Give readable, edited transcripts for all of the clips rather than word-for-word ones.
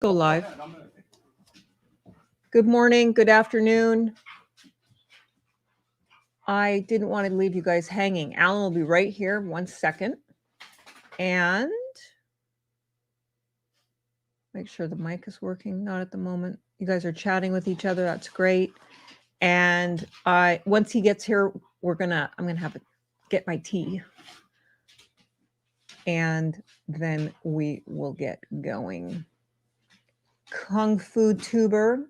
Go live. Good morning, good afternoon. I didn't want to leave you guys hanging. Alan will be right here, 1 second. And make sure the mic is working. Not at the moment. You guys are chatting with each other. That's great. And once he gets here, I'm gonna have to get my tea. And then we will get going. Kung Fu Tuber.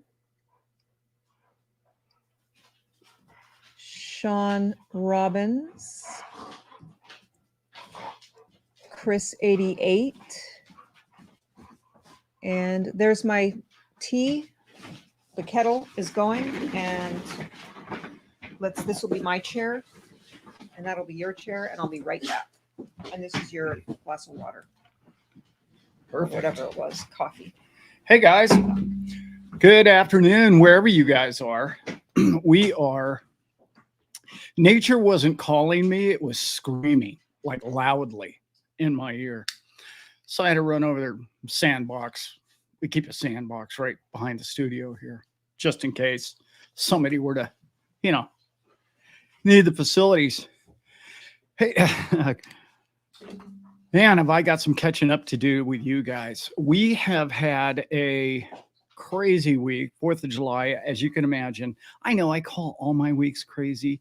Sean Robbins. Chris 88. And there's my tea. The kettle is going, and this will be my chair, and that'll be your chair, and I'll be right back. And this is your glass of water. Perfect. Or whatever it was, coffee. Hey guys, good afternoon, wherever you guys are. We are. Nature wasn't calling me, it was screaming like loudly in my ear. So I had to run over there, sandbox. We keep a sandbox right behind the studio here, just in case somebody were to, need the facilities. Hey, man, have I got some catching up to do with you guys. We have had a crazy week, 4th of July, as you can imagine. I know I call all my weeks crazy.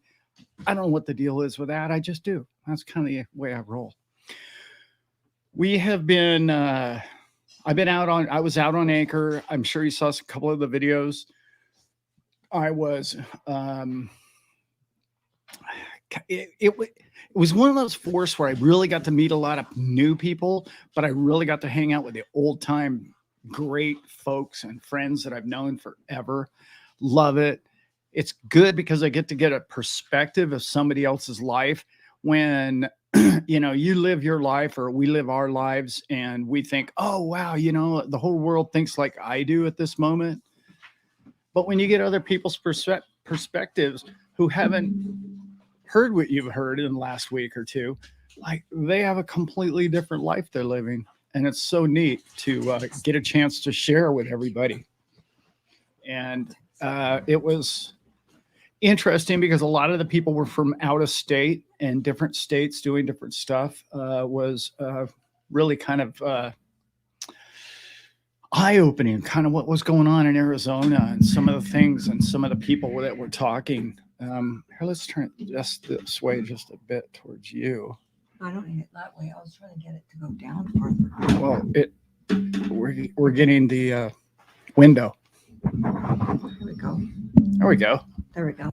I don't know what the deal is with that. I just do. That's kind of the way I roll. We have been, I was out on Anchor. I'm sure you saw a couple of the videos. I was, it was one of those forces where I really got to meet a lot of new people, but I really got to hang out with the old time great folks and friends that I've known forever. Love it. It's good because I get to get a perspective of somebody else's life when you live your life, or we live our lives, and we think, oh, wow, the whole world thinks like I do at this moment. But when you get other people's perspectives who haven't heard what you've heard in the last week or two, like they have a completely different life they're living. And it's so neat to get a chance to share with everybody. And it was interesting because a lot of the people were from out of state and different states doing different stuff. Was really kind of eye-opening, kind of what was going on in Arizona and some of the things and some of the people that were talking. Here, let's turn it just this way, just a bit towards you. I don't need it that way. I was trying to get it to go down further. Well, we're getting the window. There we go. There we go. There we go.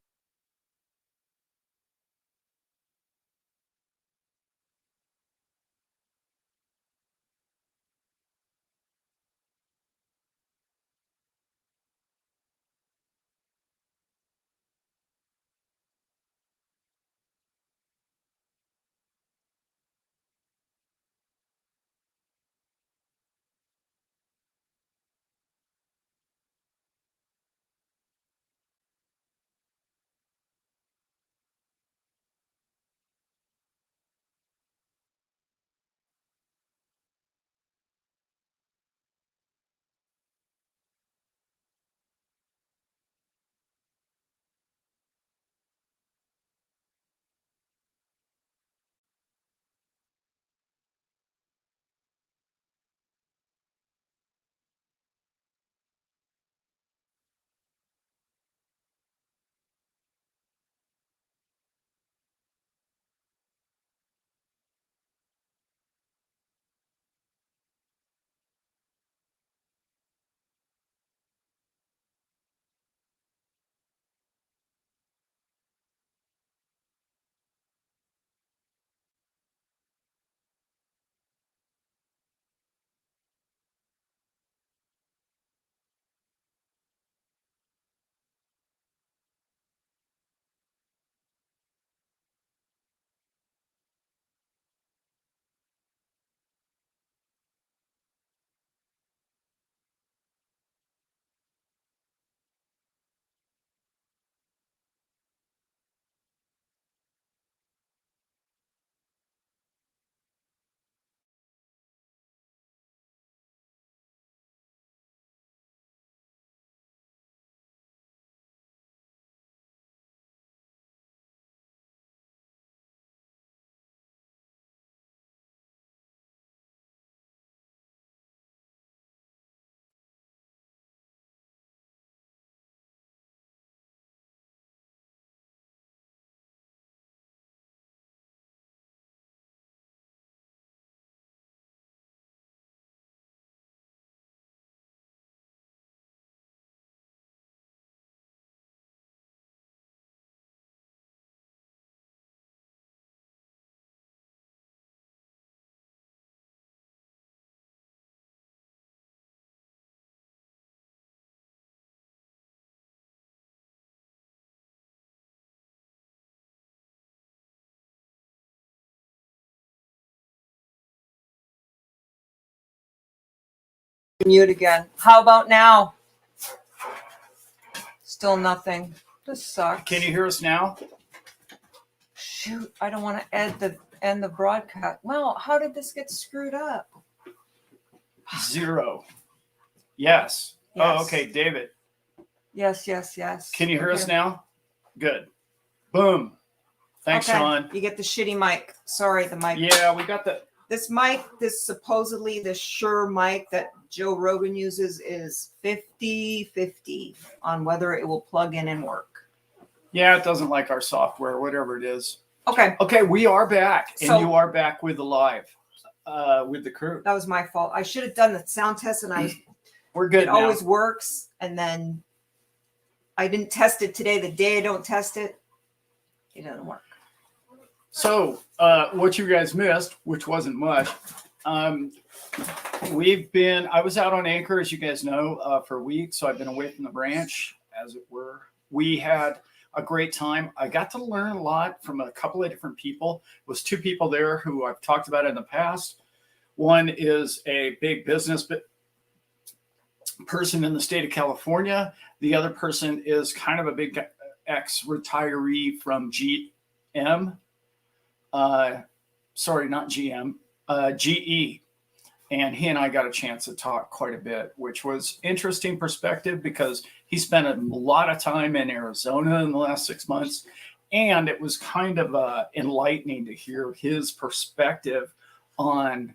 Mute again. How about now? Still nothing. This sucks. Can you hear us now? Shoot, I don't want to end the broadcast. Well, how did this get screwed up? 0. Yes. Yes. Oh, okay, David. Yes. Can you hear us Okay. now? Good. Boom. Thanks, Okay. Sean. You get the shitty mic. Sorry, the mic. Yeah, we got the. This mic, supposedly the Shure mic that Joe Rogan uses is 50-50 on whether it will plug in and work. Yeah, it doesn't like our software, whatever it is. Okay. Okay, we are back, and So- you are back with the live, with the crew. That was my fault. I should have done the sound test, and We're good it now. always works. And then I didn't test it today. The day I don't test it, it doesn't work. So, what you guys missed, which wasn't much, I was out on Anchor, as you guys know, for a week. So I've been away from the branch, as it were. We had a great time. I got to learn a lot from a couple of different people. It was 2 people there who I've talked about in the past. One is a big business person in the state of California. The other person is kind of a big ex-retiree from GM. Sorry, not GM, GE. And he and I got a chance to talk quite a bit, which was interesting perspective because he spent a lot of time in Arizona in the last 6 months. And it was kind of enlightening to hear his perspective on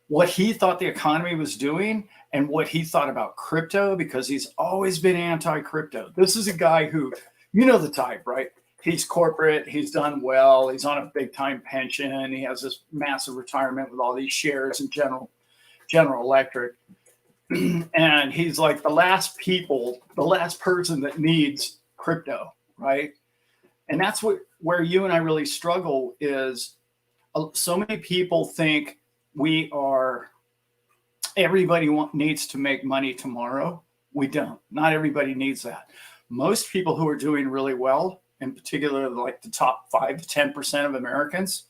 what he thought the economy was doing and what he thought about crypto, because he's always been anti-crypto. This is a guy who, you know the type, right? He's corporate, he's done well, he's on a big time pension, he has this massive retirement with all these shares in General Electric. And he's like the last person that needs crypto, right? And that's where you and I really struggle is so many people think everybody needs to make money tomorrow. We don't. Not everybody needs that. Most people who are doing really well, in particular, like the top 5 to 10% of Americans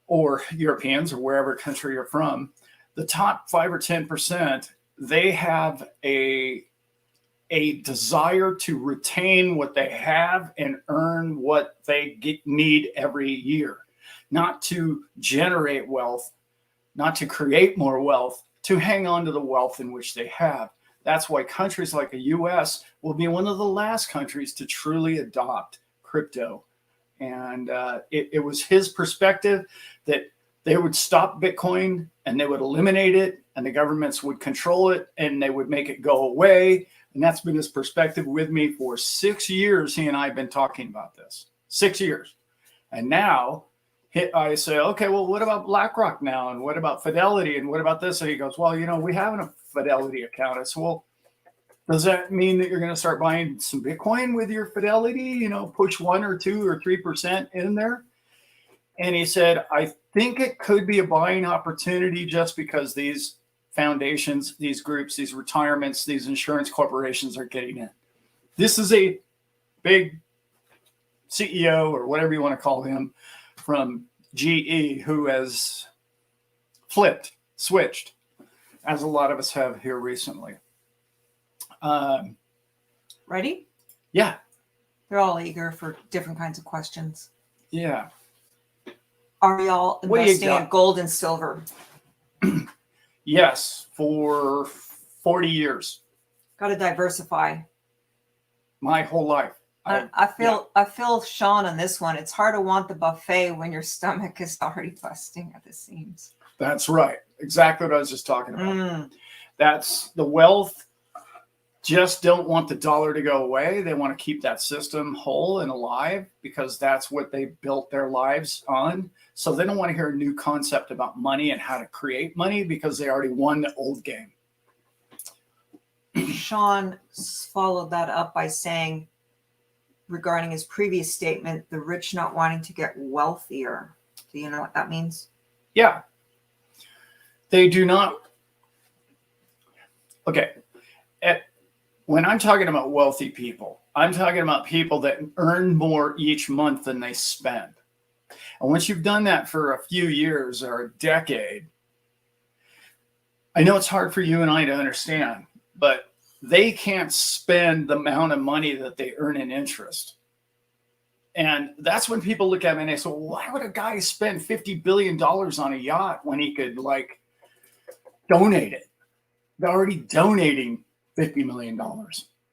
or Europeans or wherever country you're from, the top 5 or 10%, they have a desire to retain what they have and earn what they need every year, not to generate wealth, not to create more wealth, to hang on to the wealth in which they have. That's why countries like the US will be one of the last countries to truly adopt crypto. And it was his perspective that they would stop Bitcoin and they would eliminate it and the governments would control it and they would make it go away. And that's been his perspective with me for 6 years. He and I have been talking about this. 6 years. And now I say, okay, well, what about BlackRock now? And what about Fidelity? And what about this? And he goes, well, we have a Fidelity account. I said, well, does that mean that you're going to start buying some Bitcoin with your Fidelity? Push 1 or 2 or 3% in there? And he said, I think it could be a buying opportunity just because these foundations, these groups, these retirements, these insurance corporations are getting in. This is a big CEO or whatever you want to call him from GE who has switched, as a lot of us have here recently. Ready? Yeah. They're all eager for different kinds of questions. Yeah. Are y'all What do you investing in got? gold and silver? Yes, for 40 years, Got to diversify. my whole life. I feel Sean on this one. It's hard to want the buffet when your stomach is already busting at the seams. That's right. Exactly what I was just talking about. Mm. That's the wealth. Just don't want the dollar to go away. They want to keep that system whole and alive because that's what they built their lives on. So they don't want to hear a new concept about money and how to create money because they already won the old game. Sean followed that up by saying, regarding his previous statement, the rich not wanting to get wealthier. Do you know what that means? Yeah. They do not. Okay. When I'm talking about wealthy people, I'm talking about people that earn more each month than they spend. And once you've done that for a few years or a decade, I know it's hard for you and I to understand, but they can't spend the amount of money that they earn in interest. And that's when people look at me and they say, well, why would a guy spend $50 billion on a yacht when he could like donate it? They're already donating $50 million. They're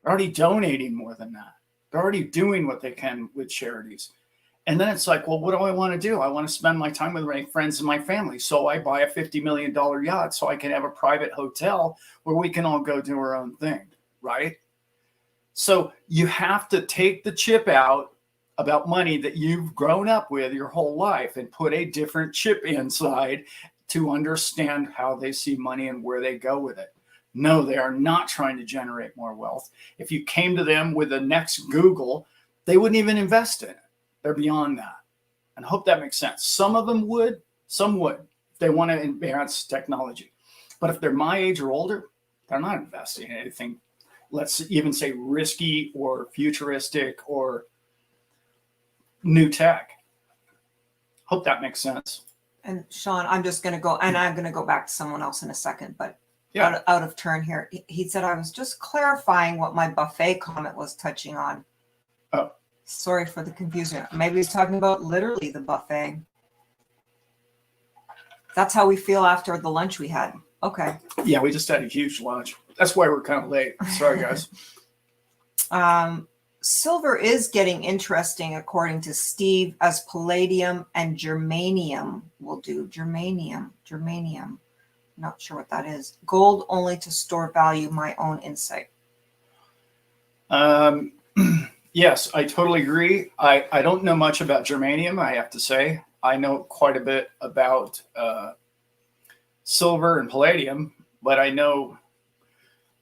already donating more than that. They're already doing what they can with charities. And then it's like, well, what do I want to do? I want to spend my time with my friends and my family. So I buy a $50 million yacht so I can have a private hotel where we can all go do our own thing, right? So you have to take the chip out about money that you've grown up with your whole life and put a different chip inside to understand how they see money and where they go with it. No, they are not trying to generate more wealth. If you came to them with the next Google, they wouldn't even invest in it. They're beyond that. And I hope that makes sense. Some of them would, some would, if they want to advance technology. But if they're my age or older, they're not investing in anything, let's even say risky or futuristic or new tech. Hope that makes sense. And Sean, I'm just going to go, and I'm going to go back to someone else in a second, but Yeah. out of turn here. He said, I was just clarifying what my buffet comment was touching on. Oh. Sorry for the confusion. Maybe he's talking about literally the buffet. That's how we feel after the lunch we had. Okay. Yeah, we just had a huge lunch. That's why we're kind of late. Sorry, guys. Silver is getting interesting, according to Steve, as palladium and germanium will do. Germanium. Not sure what that is. Gold only to store value, my own insight. Yes, I totally agree. I don't know much about germanium, I have to say. I know quite a bit about silver and palladium, but I know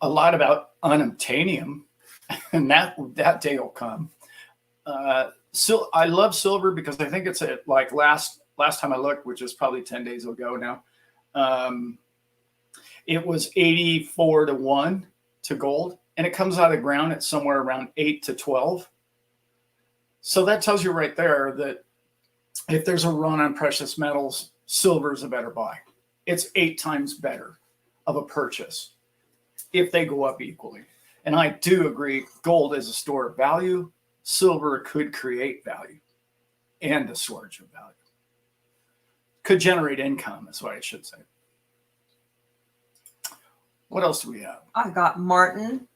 a lot about unobtainium, and that day will come. So I love silver because I think it's like last time I looked, which is probably 10 days ago now. It was 84 to 1 to gold, and it comes out of the ground at somewhere around 8 to 12. So that tells you right there that if there's a run on precious metals, silver is a better buy. It's 8 times better of a purchase if they go up equally. And I do agree, gold is a store of value. Silver could create value and a storage of value. Could generate income, is what I should say. What else do we have? I got Martin.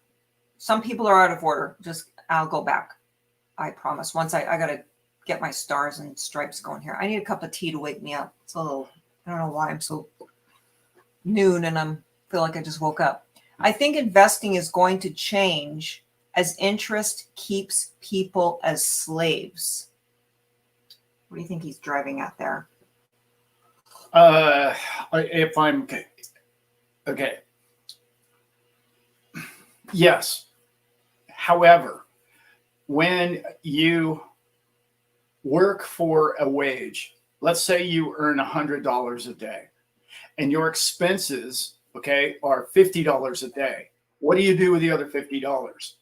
Some people are out of order. I'll go back. I promise. Once I got to get my stars and stripes going here. I need a cup of tea to wake me up. It's a little, I don't know why I'm so noon and feel like I just woke up. I think investing is going to change as interest keeps people as slaves. What do you think he's driving at there? If I'm okay. Yes. However, when you work for a wage, let's say you earn $100 a day and your expenses, okay, are $50 a day. What do you do with the other $50?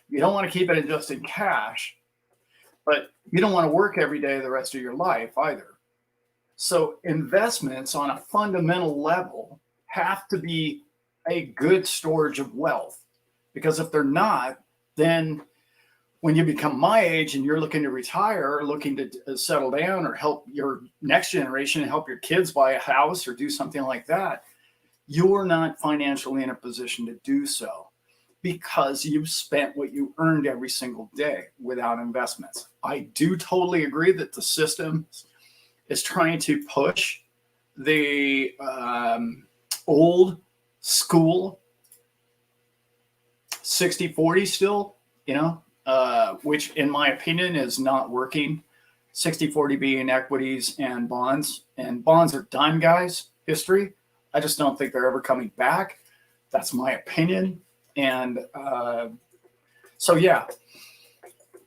You don't want to keep it just in cash, but you don't want to work every day the rest of your life either. So investments on a fundamental level have to be a good storage of wealth, because if they're not, then when you become my age and you're looking to retire, or looking to settle down or help your next generation and help your kids buy a house or do something like that, you're not financially in a position to do so because you've spent what you earned every single day without investments. I do totally agree that the system is trying to push the old school 60-40 still, which in my opinion is not working. 60-40 being equities and bonds are dime, guys, history. I just don't think they're ever coming back. That's my opinion. And so, yeah.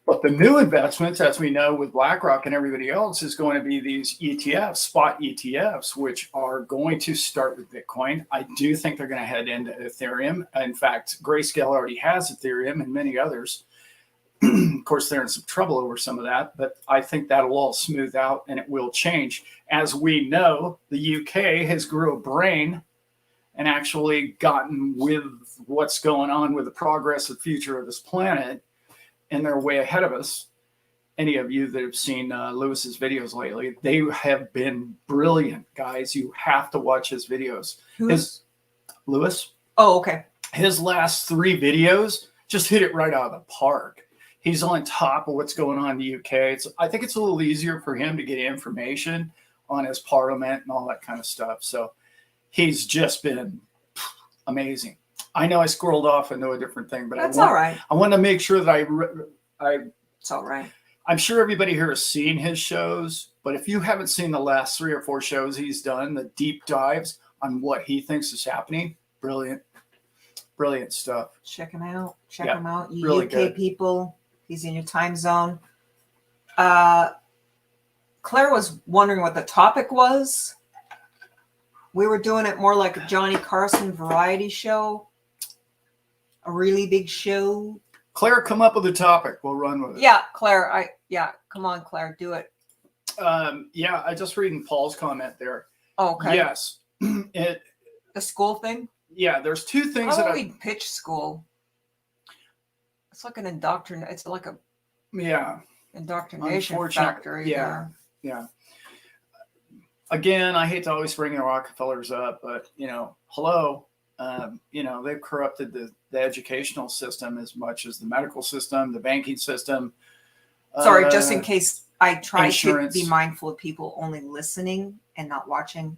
But the new investments, as we know with BlackRock and everybody else, is going to be these ETFs, spot ETFs, which are going to start with Bitcoin. I do think they're going to head into Ethereum. In fact, Grayscale already has Ethereum and many others. Of course, they're in some trouble over some of that, but I think that'll all smooth out and it will change. As we know, the UK has grew a brain and actually gotten with what's going on with the progress and future of this planet, and they're way ahead of us. Any of you that have seen Lewis's videos lately, they have been brilliant, guys. You have to watch his videos. Who's Lewis? Oh, okay. His last 3 videos just hit it right out of the park. He's on top of what's going on in the UK. I think it's a little easier for him to get information on his parliament and all that kind of stuff. So he's just been amazing. I know I squirreled off into a different thing, but That's all right. I want to make sure that It's all right. I'm sure everybody here has seen his shows, but if you haven't seen the last 3 or 4 shows he's done, the deep dives on what he thinks is happening, brilliant stuff. Check him out. Check Yeah, him out. You really UK good. people, he's in your time zone. Claire was wondering what the topic was. We were doing it more like a Johnny Carson variety show, a really big show. Claire, come up with a topic. We'll run with it. Yeah, Claire. Come on, Claire, do it. Yeah, I just reading Paul's comment there. Oh, okay. Yes. The school thing. Yeah, there's 2 things How that do we pitch school? It's like an indoctrination. It's like a indoctrination Unfortunate- factory. yeah. Yeah. Again, I hate to always bring the Rockefellers up, but hello, they've corrupted the educational system as much as the medical system, the banking system. Sorry, just in case I try insurance. to be mindful of people only listening and not watching.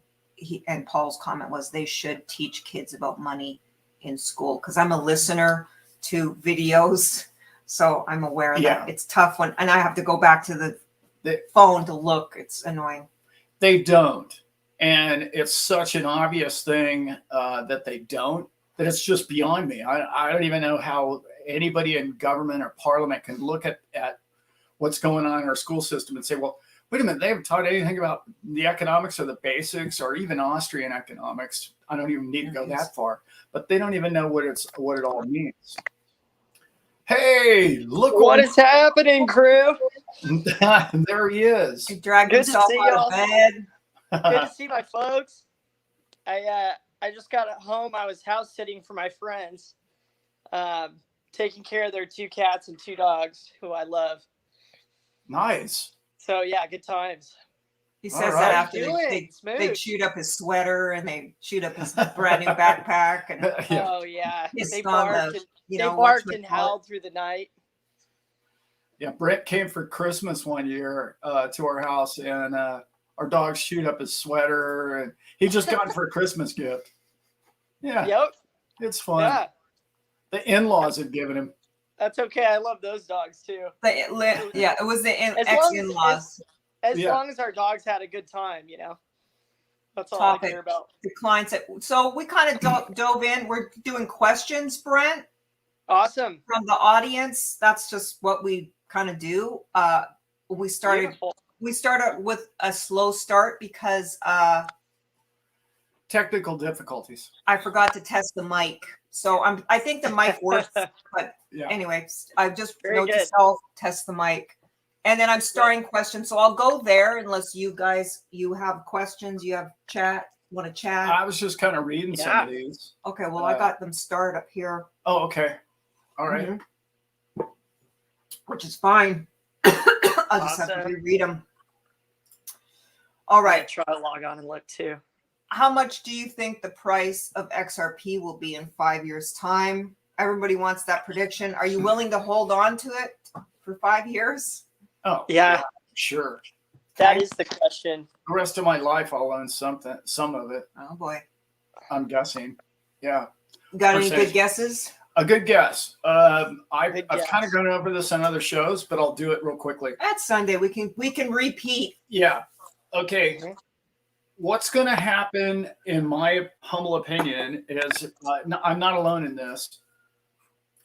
And Paul's comment was they should teach kids about money in school, because I'm a listener to videos, so I'm aware that it's tough and I have to go back to the phone to look. It's annoying. They don't. And it's such an obvious thing that they don't, that it's just beyond me. I don't even know how anybody in government or parliament can look at what's going on in our school system and say, well, wait a minute, they haven't taught anything about the economics or the basics or even Austrian economics. I don't even need to go that far, but they don't even know what it all means. Hey, look what is happening, crew. There he is. He dragged Good to himself see out y'all. of bed. Good to see my folks. I just got home. I was house sitting for my friends, taking care of their 2 cats and 2 dogs who I love. Nice. So yeah, good times. He says All that right. after they chewed up his sweater and they chewed up his brand new backpack and Yeah. Oh yeah, His they son, barked. you They know, barked what's and it howled through the night. Yeah, Brett came for Christmas one year to our house, and our dog chewed up his sweater, and he just got it for a Christmas gift. Yeah, Yep. it's fun. Yeah, The in-laws had given him. that's okay. I love those dogs too. it was the As long as- ex-in-laws. As Yeah. long as our dogs had a good time, that's all Topic. I care about. The clients so we kind of dove in. We're doing questions, Brent, Awesome. from the audience. That's just what we kind of do. We started Beautiful. with a slow start because Technical difficulties. I forgot to test the mic. So I think the mic works, but Yeah. anyway, I just Very note to good. self, test the mic. And then I'm starting questions. So I'll go there unless you guys, you have questions, you have want to chat. I was just kind of reading some of these. Okay, well, I got them started up here. Oh, okay. All right. Mhm. Which is fine. I'll just have to Awesome. reread them. All right. Try to log on and look too. How much do you think the price of XRP will be in 5 years' time? Everybody wants that prediction. Are you willing to hold on to it for 5 years? Oh, Yeah, sure. that is the question. The rest of my life, I'll own some of it. Oh boy. I'm guessing. Yeah. Got any Percentage. good guesses? A good guess. I've Good kind guess. of gone over this on other shows, but I'll do it real quickly. That's Sunday. We can repeat. Yeah. Okay. Mhm. What's going to happen, in my humble opinion, is I'm not alone in this.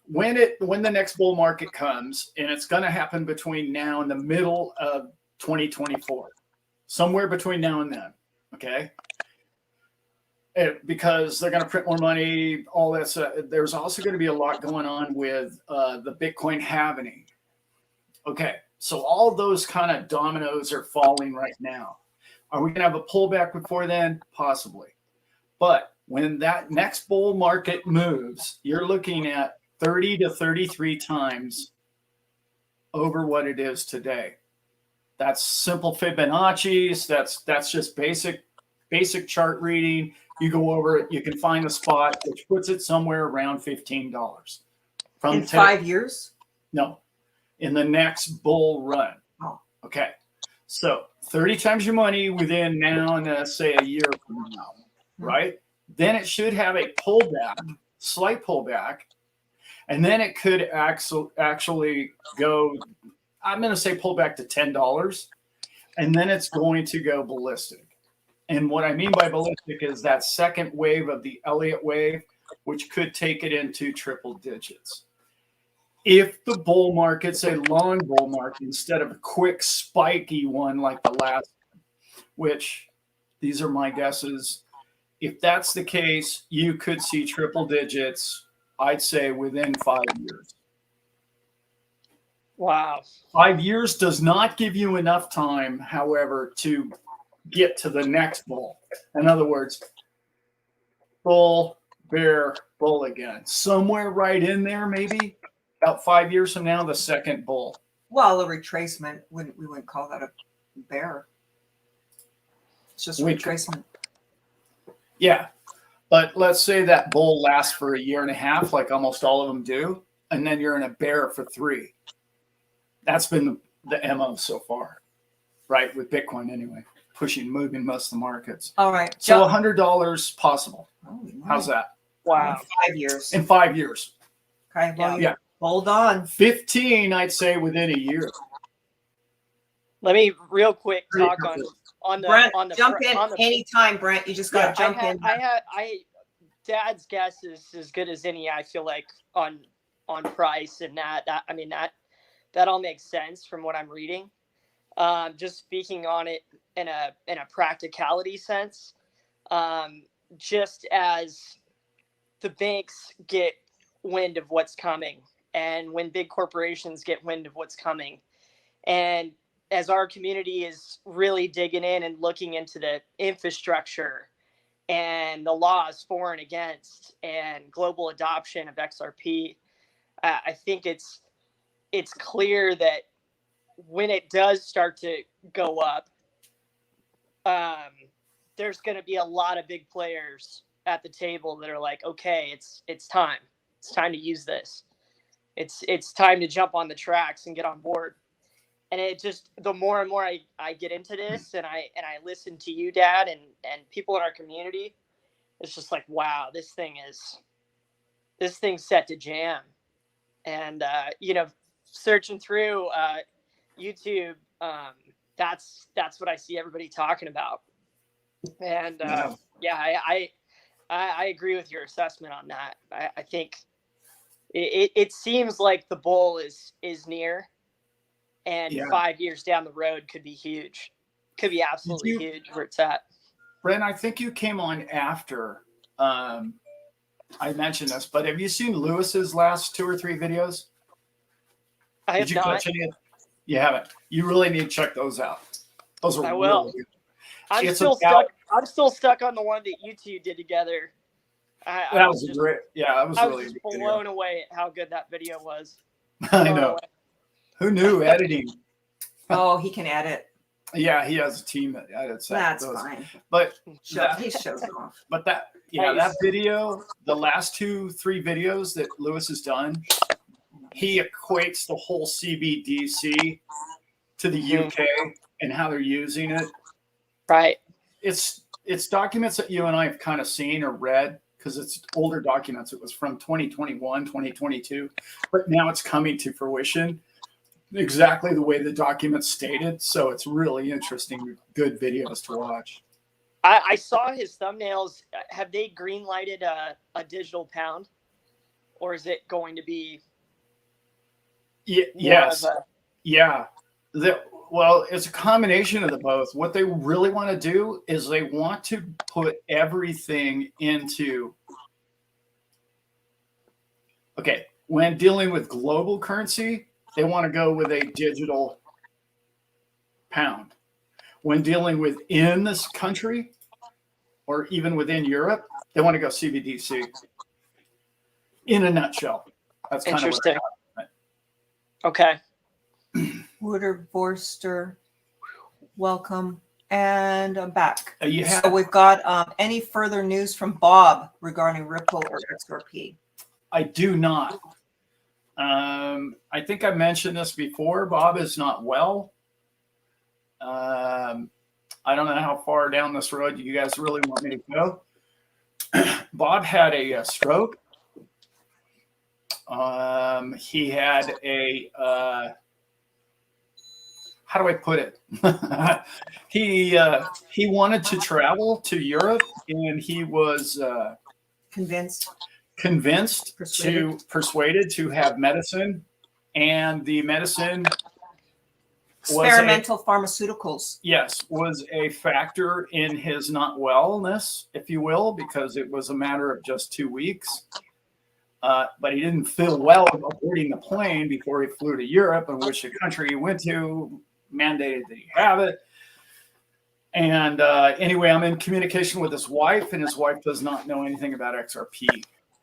When the next bull market comes, and it's going to happen between now and the middle of 2024, somewhere between now and then. Okay. Because they're going to print more money, all that stuff. There's also going to be a lot going on with the Bitcoin halving. Okay, so all those kind of dominoes are falling right now. Are we going to have a pullback before then? Possibly. But When that next bull market moves, you're looking at 30 to 33 times over what it is today. That's simple Fibonacci's. That's just basic chart reading. You go over it, you can find a spot which puts it somewhere around $15 from In today. 5 years? No, in the next bull run. Oh. Okay, so 30 times your money within now and say a year from now, right? Then it should have a pullback, slight pullback, and then it could actually go, I'm going to say pull back to $10, and then it's going to go ballistic. And what I mean by ballistic is that second wave of the Elliott wave, which could take it into triple digits. If the bull market's a long bull market instead of a quick spiky one like the last one, which these are my guesses, if that's the case, you could see triple digits, I'd say within 5 years. Wow. 5 years does not give you enough time, however, to get to the next bull. In other words, bull, bear, bull again. Somewhere right in there, maybe about 5 years from now, the second bull. Well, a retracement, we wouldn't call that a bear. It's just a retracement. Yeah. But let's say that bull lasts for a year and a half, like almost all of them do, and then you're in a bear for 3. That's been the MO so far, right? With Bitcoin anyway, moving most of the markets. All right. So $100 possible. How's that? Wow. 5 years. In 5 years. Okay. Well, Yeah. Hold on. 15, I'd say within a year. Let me real quick talk on Brent, the jump in anytime, Brent. You just got to jump in. Dad's guess is as good as any. I feel like on price and that all makes sense from what I'm reading. Just speaking on it in a practicality sense, just as the banks get wind of what's coming, and when big corporations get wind of what's coming, and as our community is really digging in and looking into the infrastructure and the laws for and against and global adoption of XRP, I think it's clear that when it does start to go up, there's going to be a lot of big players at the table that are like, okay, it's time. It's time to use this. It's time to jump on the tracks and get on board. And it just, the more and more I get into this and I listen to you, Dad, and people in our community, it's just like, wow, this thing's set to jam. And searching through YouTube, that's what I see everybody talking about. And I agree with your assessment on that. I think it seems like the bull is near, and 5 years down the road could be huge. Could be absolutely huge where it's at. Brent, I think you came on after I mentioned this, but have you seen Lewis's last 2 or 3 videos? I have Did you catch any of them? You haven't. You really need to check those out. Those are I will. Really good. I'm still stuck on the one that you two did together. That was great. Yeah, that was I really was just blown video. away at how good that video was. I know. Who knew editing? Oh, he can edit. Yeah, he has a team that edits. That's fine. But he shows them off. But that video, the last 2-3 videos that Lewis has done, he equates the whole CBDC to the UK and how they're using it. Right. It's documents that you and I have kind of seen or read, because it's older documents. It was from 2021, 2022, but now it's coming to fruition exactly the way the documents stated. So it's really interesting, good videos to watch. I saw his thumbnails. Have they green lighted a digital pound, or is it going to be? Yes. Well, it's a combination of the both. What they really want to do is they want to put everything into. Okay, when dealing with global currency, they want to go with a digital pound. When dealing within this country or even within Europe, They want to go CBDC. In a nutshell, that's kind of Interesting. what Okay. Wooder Borster, welcome. And I'm back. you have. So we've got any further news from Bob regarding Ripple or XRP? I do not. I think I mentioned this before. Bob is not well. I don't know how far down this road you guys really want me to go. Bob had a stroke. He had a, how do I put it? He wanted to travel to Europe, and he was persuaded to have medicine, and the medicine Experimental pharmaceuticals. Yes, was a factor in his not wellness, if you will, because it was a matter of just 2 weeks. But he didn't feel well boarding the plane before he flew to Europe, in which the country he went to mandated that he have it. And anyway, I'm in communication with his wife, and his wife does not know anything about XRP.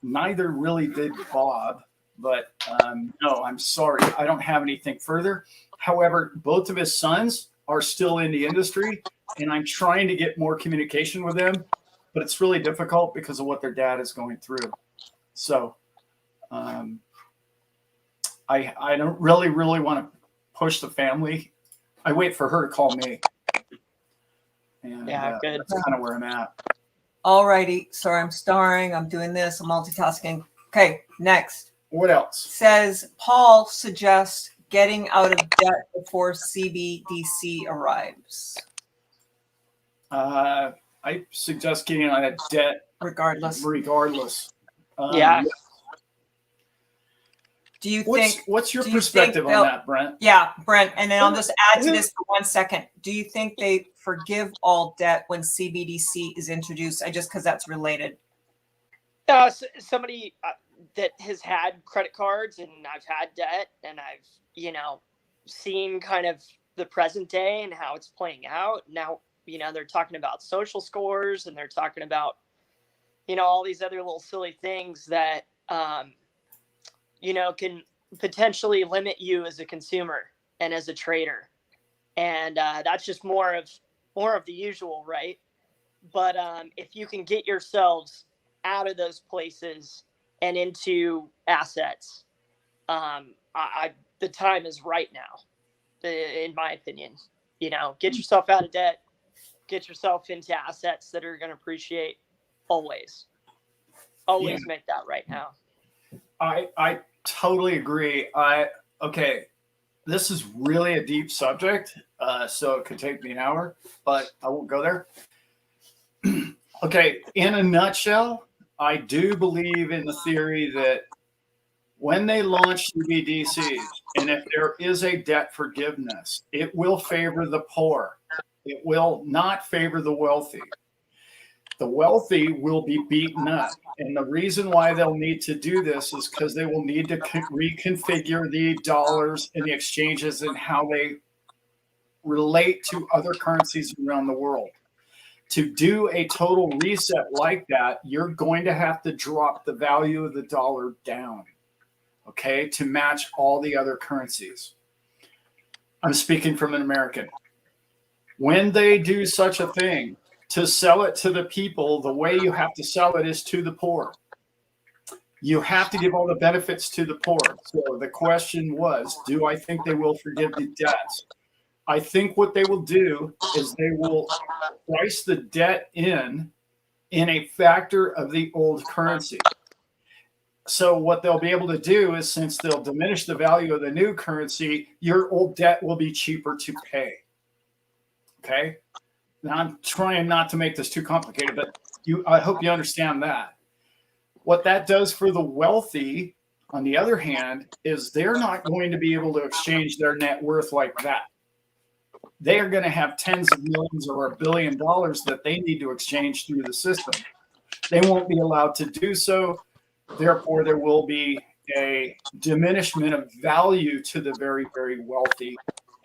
Neither really did Bob, but no, I'm sorry. I don't have anything further. However, both of his sons are still in the industry, and I'm trying to get more communication with them, but it's really difficult because of what their dad is going through. So I don't really want to push the family. I wait for her to call me. And Yeah, good. That's kind of where I'm at. All righty. Sorry, I'm starring. I'm doing this. I'm multitasking. Okay, next. What else? Says Paul suggests getting out of debt before CBDC arrives. I suggest getting out of debt Regardless. Yeah. Do you think? What's your do you perspective think on that, Brent? Yeah, Brent. And then I'll just add to this for 1 second. Do you think they forgive all debt when CBDC is introduced? Just because that's related. Somebody that has had credit cards, and I've had debt, and I've, seen kind of the present day and how it's playing out. Now, they're talking about social scores, and they're talking about, all these other little silly things that, can potentially limit you as a consumer and as a trader. And that's just more of the usual, right? But if you can get yourselves out of those places and into assets, the time is right now, in my opinion. Get yourself out of debt, get yourself into assets that are going to appreciate always. Always make that right now. I totally agree. Okay, this is really a deep subject, so it could take me an hour, but I won't go there. Okay, in a nutshell, I do believe in the theory that when they launch CBDCs, and if there is a debt forgiveness, it will favor the poor. It will not favor the wealthy. The wealthy will be beaten up. And the reason why they'll need to do this is because they will need to reconfigure the dollars and the exchanges and how they relate to other currencies around the world. To do a total reset like that, you're going to have to drop the value of the dollar down, okay, to match all the other currencies. I'm speaking from an American. When they do such a thing, to sell it to the people, the way you have to sell it is to the poor. You have to give all the benefits to the poor. So the question was, do I think they will forgive the debts? I think what they will do is they will price the debt in a factor of the old currency. So what they'll be able to do is, since they'll diminish the value of the new currency, your old debt will be cheaper to pay. Okay? Now, I'm trying not to make this too complicated, but I hope you understand that. What that does for the wealthy, on the other hand, is they're not going to be able to exchange their net worth like that. They are going to have tens of millions or $1 billion that they need to exchange through the system. They won't be allowed to do so. Therefore, there will be a diminishment of value to the very, very wealthy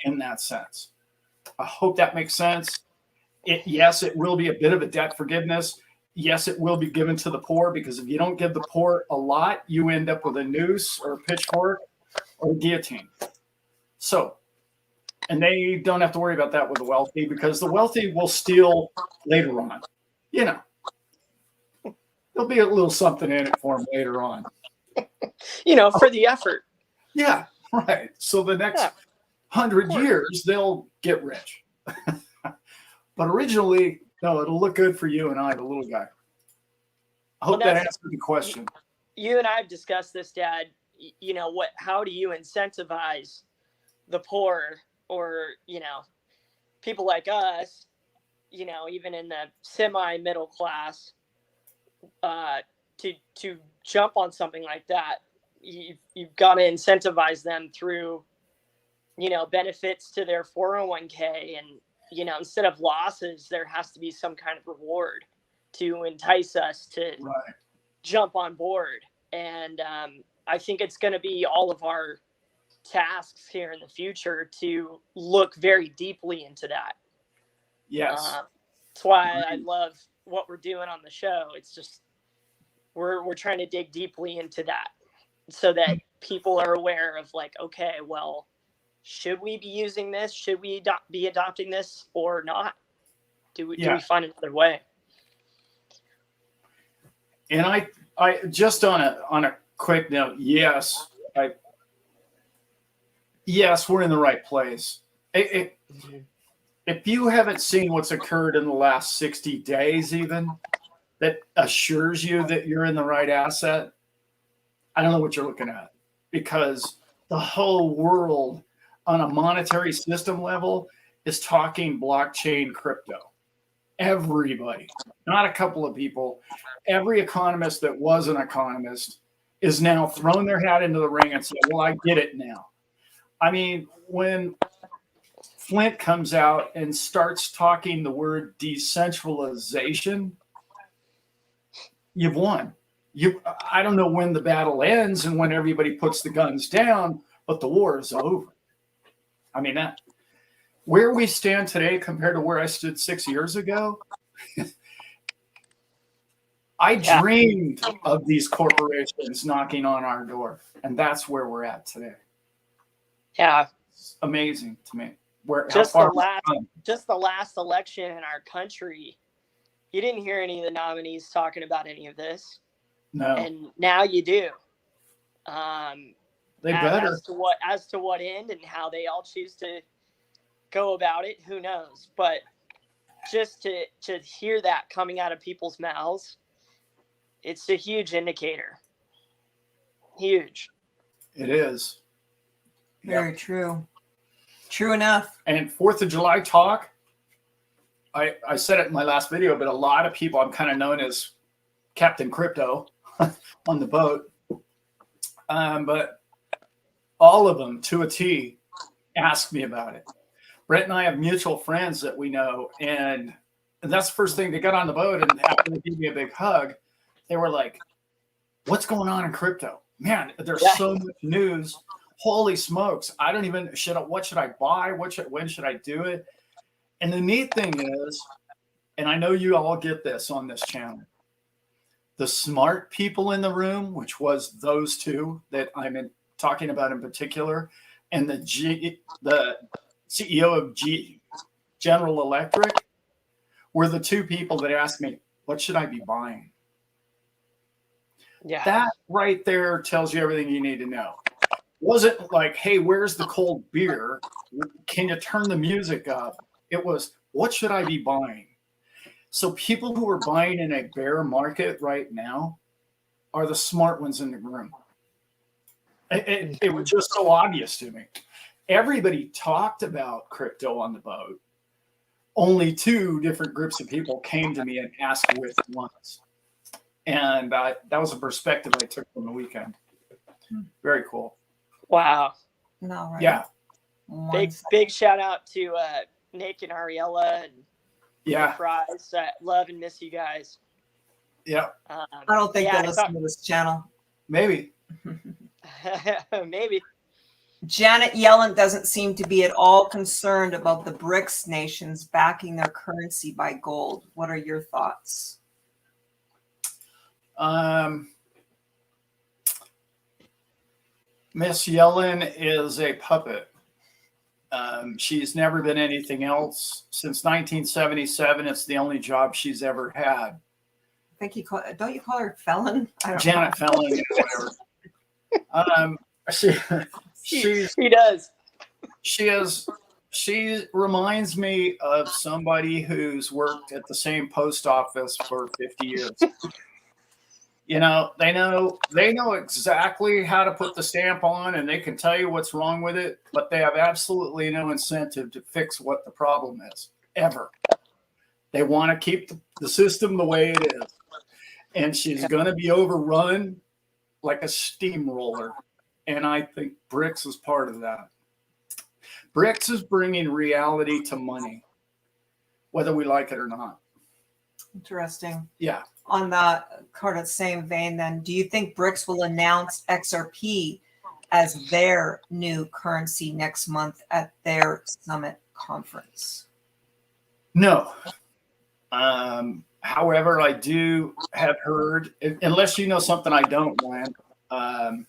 in that sense. I hope that makes sense. Yes, it will be a bit of a debt forgiveness. yes, it will be given to the poor, because if you don't give the poor a lot, you end up with a noose or a pitchfork or a guillotine. So, and they don't have to worry about that with the wealthy, because the wealthy will steal later on. You know, there'll be a little something in it for them later on. You know, for the effort. Yeah, right. So the next Yeah, 100 years, they'll get rich. But originally, no, it'll look good for you and I, the little guy. I hope that answered the question. You and I have discussed this, Dad. You know, how do you incentivize the poor, or, you know, people like us, you know, even in the semi-middle class, to jump on something like that? You've got to incentivize them through, you know, benefits to their 401k, and, you know, instead of losses, there has to be some kind of reward to entice us to jump on board. And I think it's going to be all of our tasks here in the future to look very deeply into that. Yes. That's why I love what we're doing on the show. It's just we're trying to dig deeply into that, so that people are aware of, like, okay, well, should we be using this? Should we be adopting this or not? Do we find another way? And I just on a quick note, yes, we're in the right place. If you haven't seen what's occurred in the last 60 days, even, that assures you that you're in the right asset, I don't know what you're looking at, because the whole world on a monetary system level is talking blockchain crypto. Everybody, not a couple of people, every economist that was an economist is now throwing their hat into the ring and saying, well, I get it now. I mean, when Flint comes out and starts talking the word decentralization, you've won. I don't know when the battle ends and when everybody puts the guns down, but the war is over. I mean, where we stand today compared to where I stood 6 years ago, I dreamed of these corporations knocking on our door, and that's where we're at today. Yeah, it's amazing to me. Just the last election in our country, you didn't hear any of the nominees talking about any of this. No, and now you do. They better. As to what end and how they all choose to go about it, who knows? But just to hear that coming out of people's mouths, it's a huge indicator. Huge. It is. Very true. True enough. And 4th of July talk, I said it in my last video, but a lot of people, I'm kind of known as Captain Crypto on the boat. But all of them, to a T, asked me about it. Brett and I have mutual friends that we know, and that's the first thing. They got on the boat, and after they gave me a big hug, they were like, what's going on in crypto? Man, there's so much news. Holy smokes. I don't even, what should I buy? When should I do it? And the neat thing is, and I know you all get this on this channel, the smart people in the room, which was those two that I'm talking about in particular, and the CEO of General Electric, were the two people that asked me, what should I be buying? Yeah. That right there tells you everything you need to know. It wasn't like, hey, where's the cold beer? Can you turn the music up? It was, what should I be buying? So people who are buying in a bear market right now are the smart ones in the room. It was just so obvious to me. Everybody talked about crypto on the boat. Only 2 different groups of people came to me and asked which ones. And that was a perspective I took from the weekend. Very cool. Wow. No, right. Yeah. Big shout out to Nick and Ariella and Fries. Love and miss you guys. Yeah. I don't think they'll listen to this channel. Maybe. Maybe. Janet Yellen doesn't seem to be at all concerned about the BRICS nations backing their currency by gold. What are your thoughts? Miss Yellen is a puppet. She's never been anything else since 1977. It's the only job she's ever had. I think don't you call her felon? I don't Janet know. Felling, whatever. He does. She reminds me of somebody who's worked at the same post office for 50 years. You know, they know exactly how to put the stamp on, and they can tell you what's wrong with it, but they have absolutely no incentive to fix what the problem is, ever. They want to keep the system the way it is. And she's going to be overrun like a steamroller. And I think BRICS is part of that. BRICS is bringing reality to money, whether we like it or not. Interesting. Yeah. On the kind of same vein, then, do you think BRICS will announce XRP as their new currency next month at their summit conference? No. However, I do have heard, unless you know something I don't, Glenn, I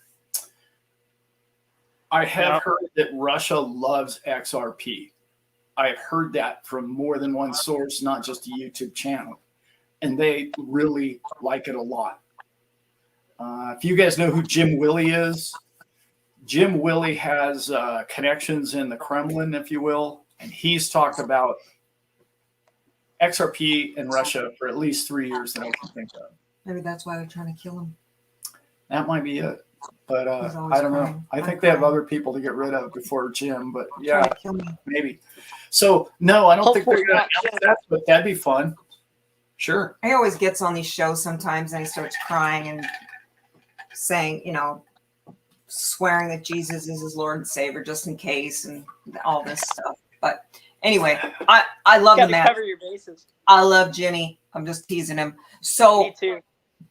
have heard that Russia loves XRP. I've heard that from more than one source, not just a YouTube channel. And they really like it a lot. If you guys know who Jim Willey is, Jim Willey has connections in the Kremlin, if you will, and he's talked about XRP in Russia for at least 3 years that I can think of. Maybe that's why they're trying to kill him. That might be it. But He's always I don't know. crying. I think I'm they have crying. other people to get rid of before Jim. But Trying yeah, to kill me. maybe. So, no, I don't think they're Hopefully going to not. announce that, but that'd be fun. Sure. He always gets on these shows sometimes and he starts crying and saying, swearing that Jesus is his Lord and Savior just in case and all this stuff. But anyway, I love You the gotta man. cover your bases. I love Jimmy. I'm just teasing him. So Me too.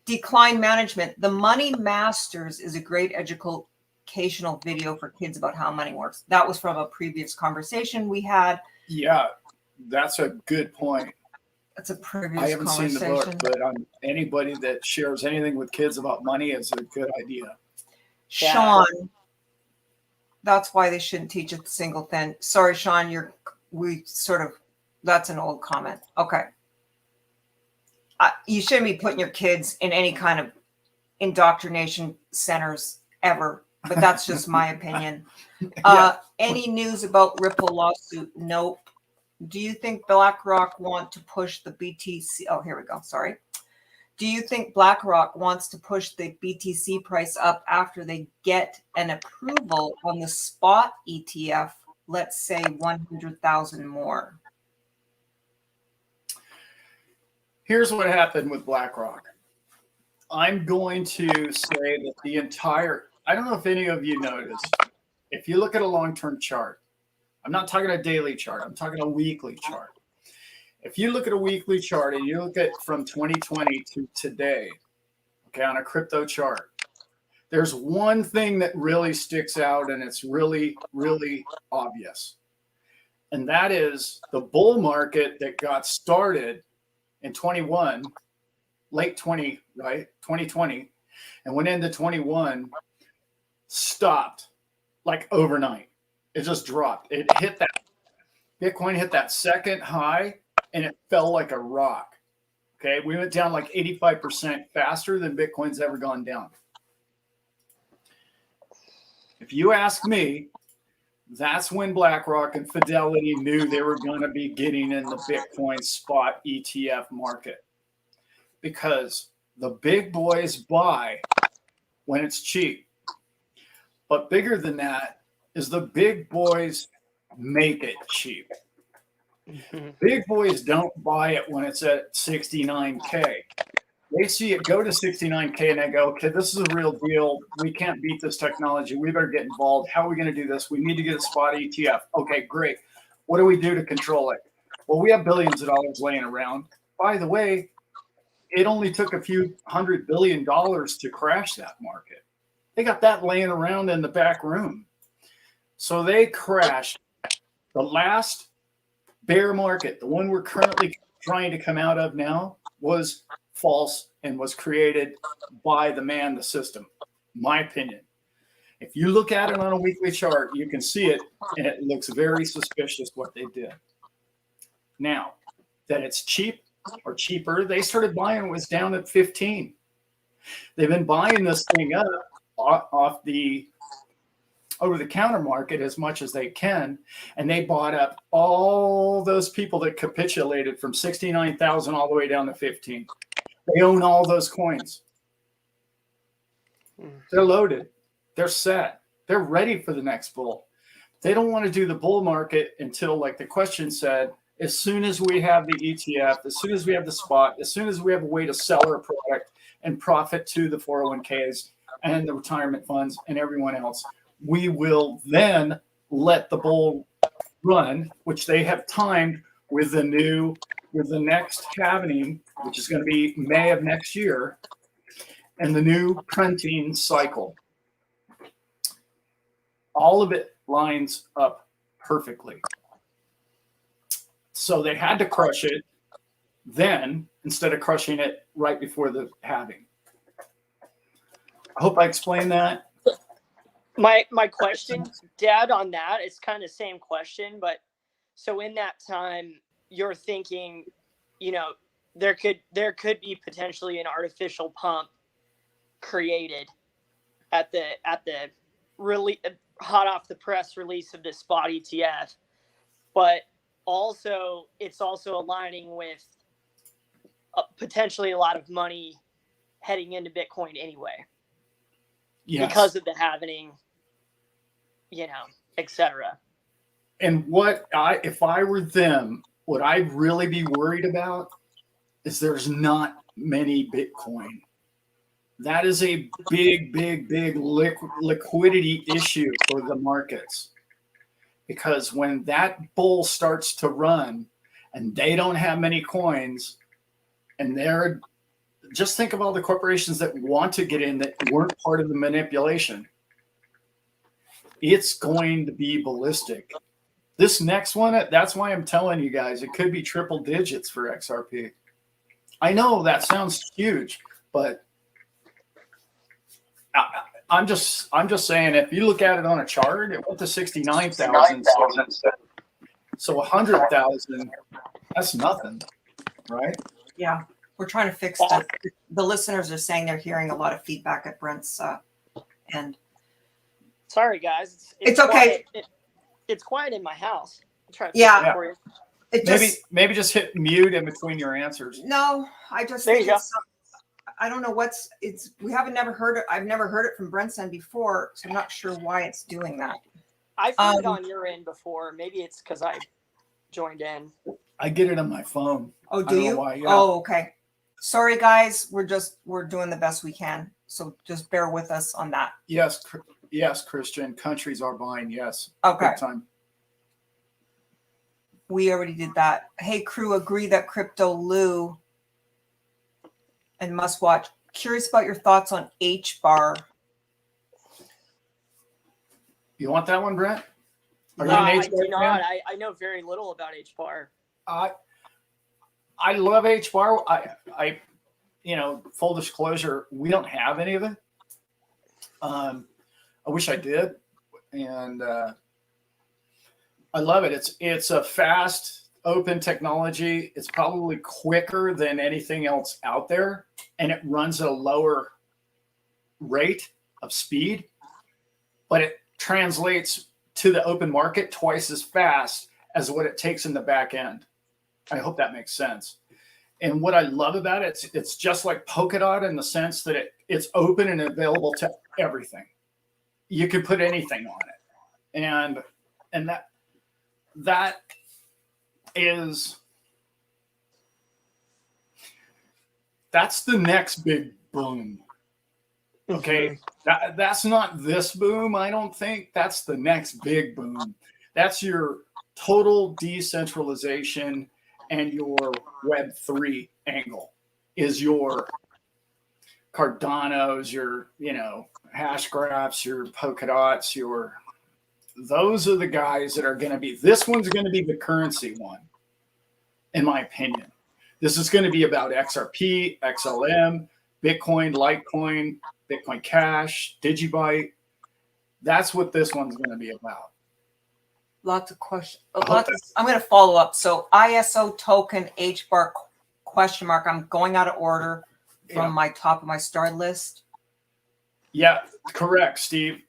decline management. The Money Masters is a great educational video for kids about how money works. That was from a previous conversation we had. Yeah, that's a good point. It's a previous I haven't seen the book, conversation. but anybody that shares anything with kids about money is a good idea. Yeah. Sean, that's why they shouldn't teach a single thing. Sorry, Sean, that's an old comment. Okay. You shouldn't be putting your kids in any kind of indoctrination centers ever, but that's just my opinion. Any news about Ripple lawsuit? Nope. Do you think BlackRock want to push the BTC? Oh, here we go. Sorry. Do you think BlackRock wants to push the BTC price up after they get an approval on the spot ETF? Let's say 100,000 more. Here's what happened with BlackRock. I'm going to say that I don't know if any of you noticed, if you look at a long-term chart, I'm not talking a daily chart, I'm talking a weekly chart. If you look at a weekly chart and you look at from 2020 to today, okay, on a crypto chart, there's one thing that really sticks out and it's really, really obvious. And that is the bull market that got started in 21, late 20, right? 2020, and went into 21, stopped like overnight. It just dropped. It hit that, Bitcoin hit that second high and it fell like a rock. Okay. We went down like 85% faster than Bitcoin's ever gone down. If you ask me, that's when BlackRock and Fidelity knew they were going to be getting in the Bitcoin spot ETF market, because the big boys buy when it's cheap. But bigger than that is the big boys make it cheap. Big boys don't buy it when it's at 69K. They see it go to 69K and they go, okay, this is a real deal. We can't beat this technology. We better get involved. How are we going to do this? We need to get a spot ETF. Okay, great. What do we do to control it? Well, we have billions of dollars laying around. By the way, it only took a few $100 billion to crash that market. They got that laying around in the back room. So they crashed the last bear market. The one we're currently trying to come out of now was false and was created by the man, the system. My opinion. If you look at it on a weekly chart, you can see it, and it looks very suspicious what they did. Now, that it's cheap or cheaper, they started buying it was down at 15. They've been buying this thing up off the over-the-counter market as much as they can, and they bought up all those people that capitulated from 69,000 all the way down to 15. They own all those coins. They're loaded. They're set. They're ready for the next bull. They don't want to do the bull market until, like the question said, as soon as we have the ETF, as soon as we have the spot, as soon as we have a way to sell our product and profit to the 401ks and the retirement funds and everyone else, we will then let the bull run, which they have timed with the next halving, which is going to be May of next year, and the new printing cycle. All of it lines up perfectly. So they had to crush it then instead of crushing it right before the halving. I hope I explained that. My question, Dad, on that, it's kind of the same question, but so in that time, you're thinking, you know, there could be potentially an artificial pump created at the really hot off the press release of the spot ETF, but also it's also aligning with potentially a lot of money heading into Bitcoin anyway. Yes. Because of the halving, you know, etc. And if I were them, what I'd really be worried about is there's not many Bitcoin. That is a big liquidity issue for the markets. Because when that bull starts to run and they don't have many coins, and they're just think of all the corporations that want to get in that weren't part of the manipulation. It's going to be ballistic. This next one, that's why I'm telling you guys, it could be triple digits for XRP. I know that sounds huge, but I'm just saying, if you look at it on a chart, it went to 69,000. So 100,000, that's nothing, right? Yeah, we're trying to fix the listeners are saying they're hearing a lot of feedback at Brent's end. Sorry, guys. It's okay. It's quiet in my house. I'm trying to fix it for you. Maybe just hit mute in between your answers. No, I just there you go. I don't know I've never heard it from Brent's end before, so I'm not sure why it's doing that. I've heard it on your end before. Maybe it's because I joined in. I get it on my phone. Oh, do you? Why, yeah. Oh, okay. Sorry, guys. We're doing the best we can. So just bear with us on that. Yes, Christian. Countries are buying. Yes. Okay. Big time. We already did that. Hey, crew, agree that crypto Lou and must watch. Curious about your thoughts on H-bar. You want that one, Brent? No, I do not. I know very little about H-bar. I love H-bar. I full disclosure, we don't have any of it. I wish I did, and I love it. It's a fast, open technology. It's probably quicker than anything else out there, and it runs at a lower rate of speed, but it translates to the open market twice as fast as what it takes in the back end. I hope that makes sense. And what I love about it, it's just like Polkadot in the sense that it's open and available to everything. You can put anything on it. And that is, that's the next big boom. Okay. That's not this boom. I don't think that's the next big boom. That's your total decentralization and your Web3 angle is your Cardanos, your, hash graphs, your Polkadots, those are the guys that are going to be, this one's going to be the currency one, in my opinion. This is going to be about XRP, XLM, Bitcoin, Litecoin, Bitcoin Cash, Digibyte. That's what this one's going to be about. Lots of questions. I'm going to follow up. So ISO token HBAR question mark. I'm going out of order from my top of my star list. Yeah, correct, Steve.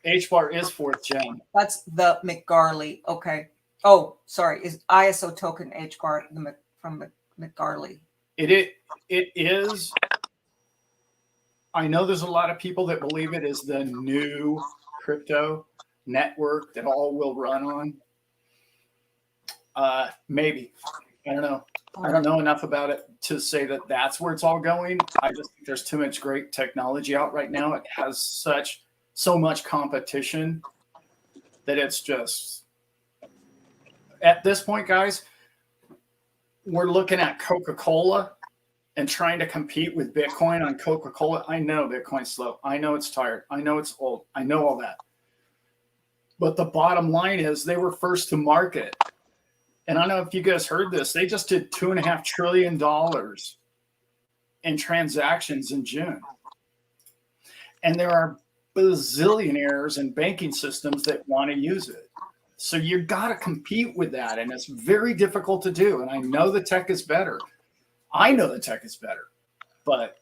HBAR is 4th gen. That's the McGarley. Okay. Oh, sorry. Is ISO token HBAR from McGarley? It is. I know there's a lot of people that believe it is the new crypto network that all will run on. Maybe. I don't know. I don't know enough about it to say that that's where it's all going. I just think there's too much great technology out right now. It has so much competition that it's just, at this point, guys, we're looking at Coca-Cola and trying to compete with Bitcoin on Coca-Cola. I know Bitcoin's slow. I know it's tired. I know it's old. I know all that. But the bottom line is they were first to market. And I don't know if you guys heard this. They just did $2.5 trillion in transactions in June. And there are bazillionaires and banking systems that want to use it. So you got to compete with that. And it's very difficult to do. And I know the tech is better. I know the tech is better. But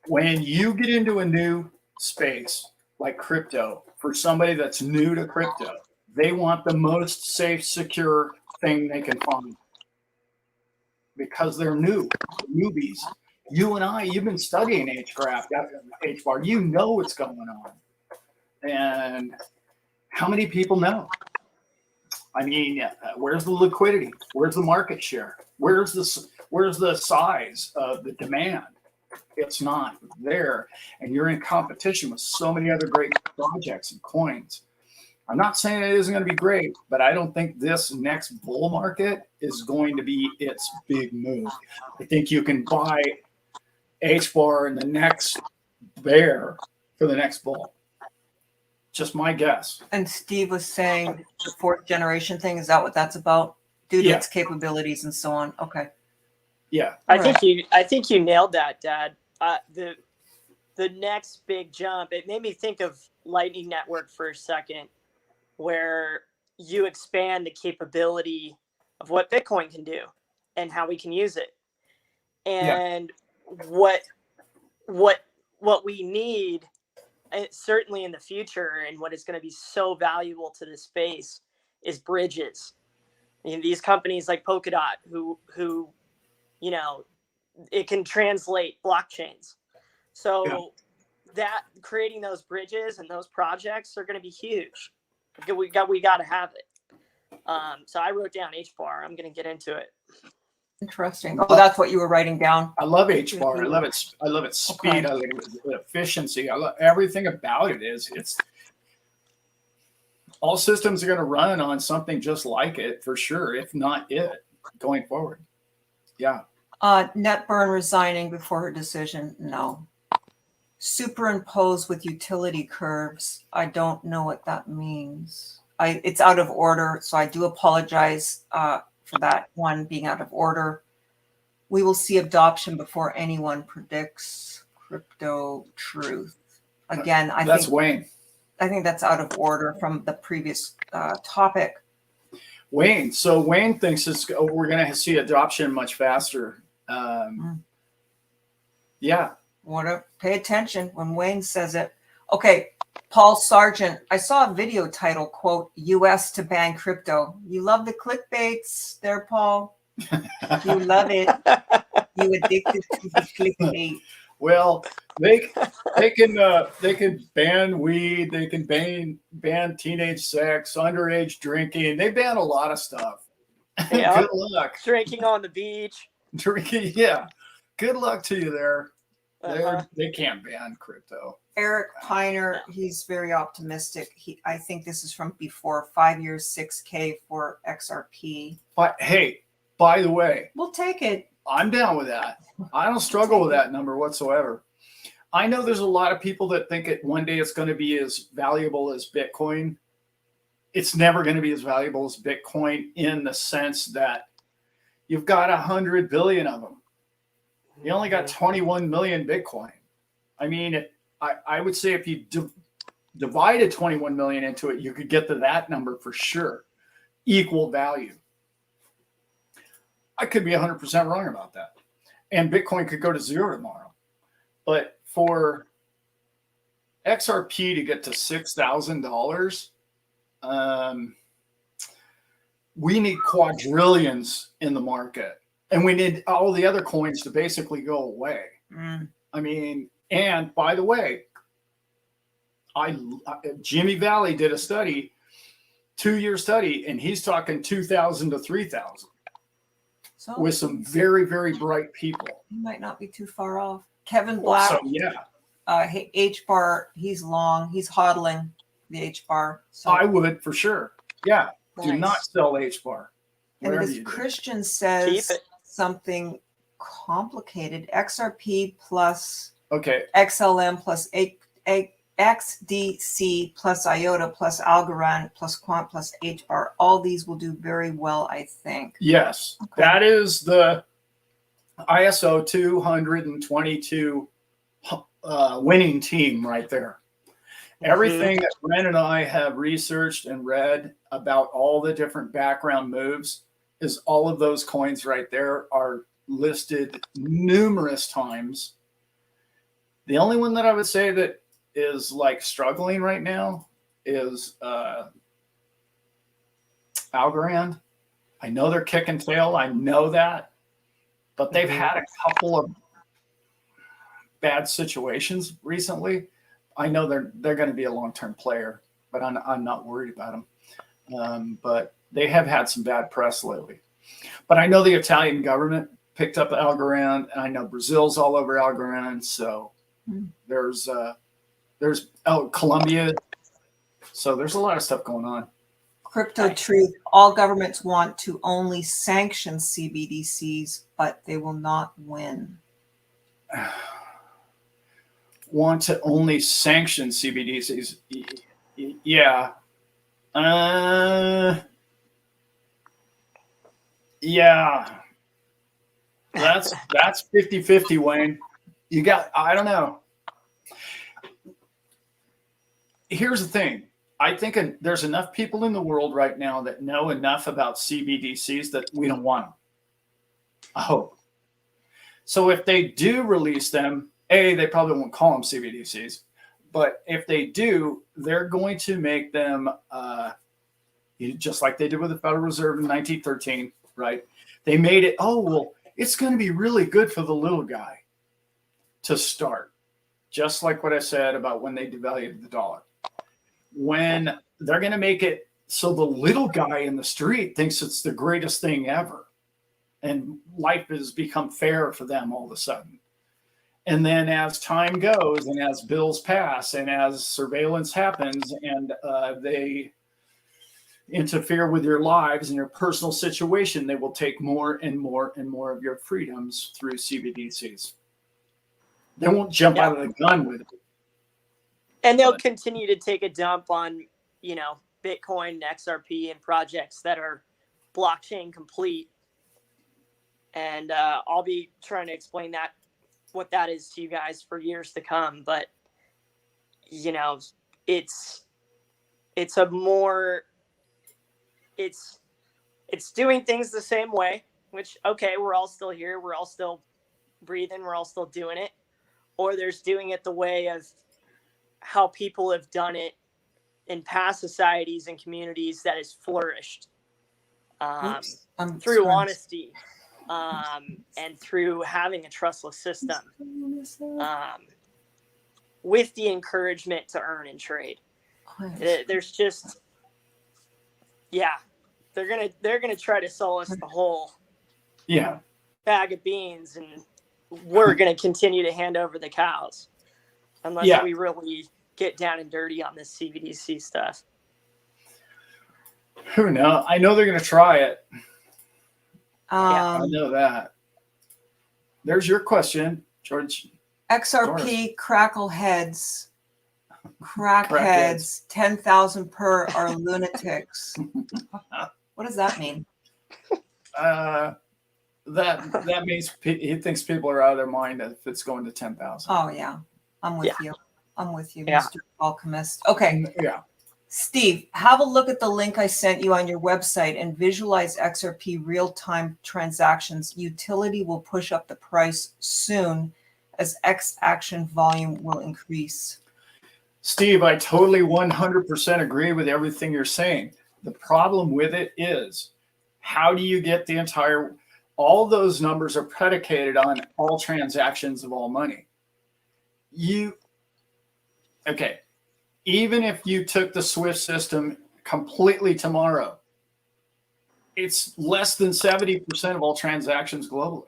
when you get into a new space like crypto, for somebody that's new to crypto, they want the most safe, secure thing they can find because they're newbies. You and I, you've been studying HBAR. You know what's going on. And how many people know? I mean, where's the liquidity? Where's the market share? Where's the size of the demand? It's not there. And you're in competition with so many other great projects and coins. I'm not saying it isn't going to be great, but I don't think this next bull market is going to be its big move. I think you can buy HBAR in the next bear for the next bull. Just my guess. And Steve was saying the 4th generation thing. Is that what that's about? Due to its capabilities and so on. Okay. Yeah. I think you nailed that, Dad. The next big jump, it made me think of Lightning Network for a second, where you expand the capability of what Bitcoin can do and how we can use it. And what we need, certainly in the future, and what is going to be so valuable to this space is bridges. I mean, these companies like Polkadot, who it can translate blockchains. So that creating those bridges and those projects are going to be huge. We got to have it. So I wrote down HBAR. I'm going to get into it. Interesting. Oh, that's what you were writing down. I love HBAR. I love it. I love its speed. Okay. I love its efficiency. I love everything about it. It's all systems are going to run on something just like it for sure, if not it, going forward. Yeah. NetBurn resigning before her decision. No. Superimpose with utility curves. I don't know what that means. It's out of order, so I do apologize for that one being out of order. We will see adoption before anyone predicts crypto truth. Again, I think Wayne. I think that's out of order from the previous topic. Wayne. So Wayne thinks we're going to see adoption much faster. Yeah. Pay attention when Wayne says it. Okay, Paul Sargent. I saw a video title, quote, U.S. to ban crypto. You love the clickbaits there, Paul. You love it. You addicted to the clickbait. Well, they can ban weed. They can ban teenage sex, underage drinking. They ban a lot of stuff. Yeah. Good luck. Drinking on the beach. Drinking, yeah. Good luck to you there. They can't ban crypto. Eric Piner, he's very optimistic. I think this is from before 5 years, 6K for XRP. But hey, by the way, we'll take it. I'm down with that. I don't struggle with that number whatsoever. I know there's a lot of people that think one day it's going to be as valuable as Bitcoin. It's never going to be as valuable as Bitcoin in the sense that you've got 100 billion of them. You only got 21 million Bitcoin. I mean, I would say if you divided 21 million into it, you could get to that number for sure. Equal value. I could be 100% wrong about that. And Bitcoin could go to zero tomorrow. But for XRP to get to $6,000, we need quadrillions in the market. And we need all the other coins to basically go away. I mean, and by the way, Jimmy Valley did a study, 2-year study, and he's talking 2,000 to 3,000 with some very, very bright people. He might not be too far off. Kevin Black, So, yeah, H bar, he's long. He's hodling the H bar. So I would for sure. Yeah, do nice. not sell H bar. And Whatever this you do. Christian Keep says it. something complicated. XRP plus Okay, XLM plus XDC plus IOTA plus Algorand plus Quant plus H bar. All these will do very well, I think. yes, Okay. that is the ISO 222 winning team right there. Everything that Ren and I have researched and read about all the different background moves is all of those coins right there are listed numerous times. The only one that I would say that is like struggling right now is Algorand. I know they're kicking tail. I know that, but they've had a couple of bad situations recently. I know they're going to be a long-term player, but I'm not worried about them. But they have had some bad press lately. But I know the Italian government picked up Algorand, and I know Brazil's all over Algorand. So there's Colombia. So there's a lot of stuff going on. Crypto Truth, all governments want to only sanction CBDCs, but they will not win. Want to only sanction CBDCs? Yeah. Yeah. That's 50-50, Wayne. You got, I don't know. Here's the thing. I think there's enough people in the world right now that know enough about CBDCs that we don't want them. I hope. So if they do release them, they probably won't call them CBDCs, but if they do, they're going to make them just like they did with the Federal Reserve in 1913, right? They made it, it's going to be really good for the little guy to start, just like what I said about when they devalued the dollar. When they're going to make it so the little guy in the street thinks it's the greatest thing ever, and life has become fair for them all of a sudden. And then as time goes and as bills pass and as surveillance happens and they interfere with your lives and your personal situation, they will take more and more and more of your freedoms through CBDCs. They won't jump out of the gun with it. And they'll continue to take a dump on, Bitcoin, XRP, and projects that are blockchain complete. And I'll be trying to explain what that is to you guys for years to come. But, it's doing things the same way, which, okay, we're all still here. We're all still breathing. We're all still doing it. Or there's doing it the way of how people have done it in past societies and communities that has flourished through honesty and through having a trustless system with the encouragement to earn and trade. There's just, they're gonna try to sell us the whole bag of beans, and we're gonna continue to hand over the cows unless we really get down and dirty on this CBDC stuff. Who knows? I know they're going to try it. I know that. There's your question, George. XRP crackheads, 10,000 per are lunatics. What does that mean? That means he thinks people are out of their mind if it's going to 10,000. Oh yeah, I'm with Yeah. you. I'm with you, Yeah. Mr. Alchemist. Okay, Yeah. Steve, have a look at the link I sent you on your website and visualize XRP real-time transactions. Utility will push up the price soon as X action volume will increase. Steve, I totally 100% agree with everything you're saying. The problem with it is, how do you get the entire, all those numbers are predicated on all transactions of all money. Okay, even if you took the SWIFT system completely tomorrow, it's less than 70% of all transactions globally.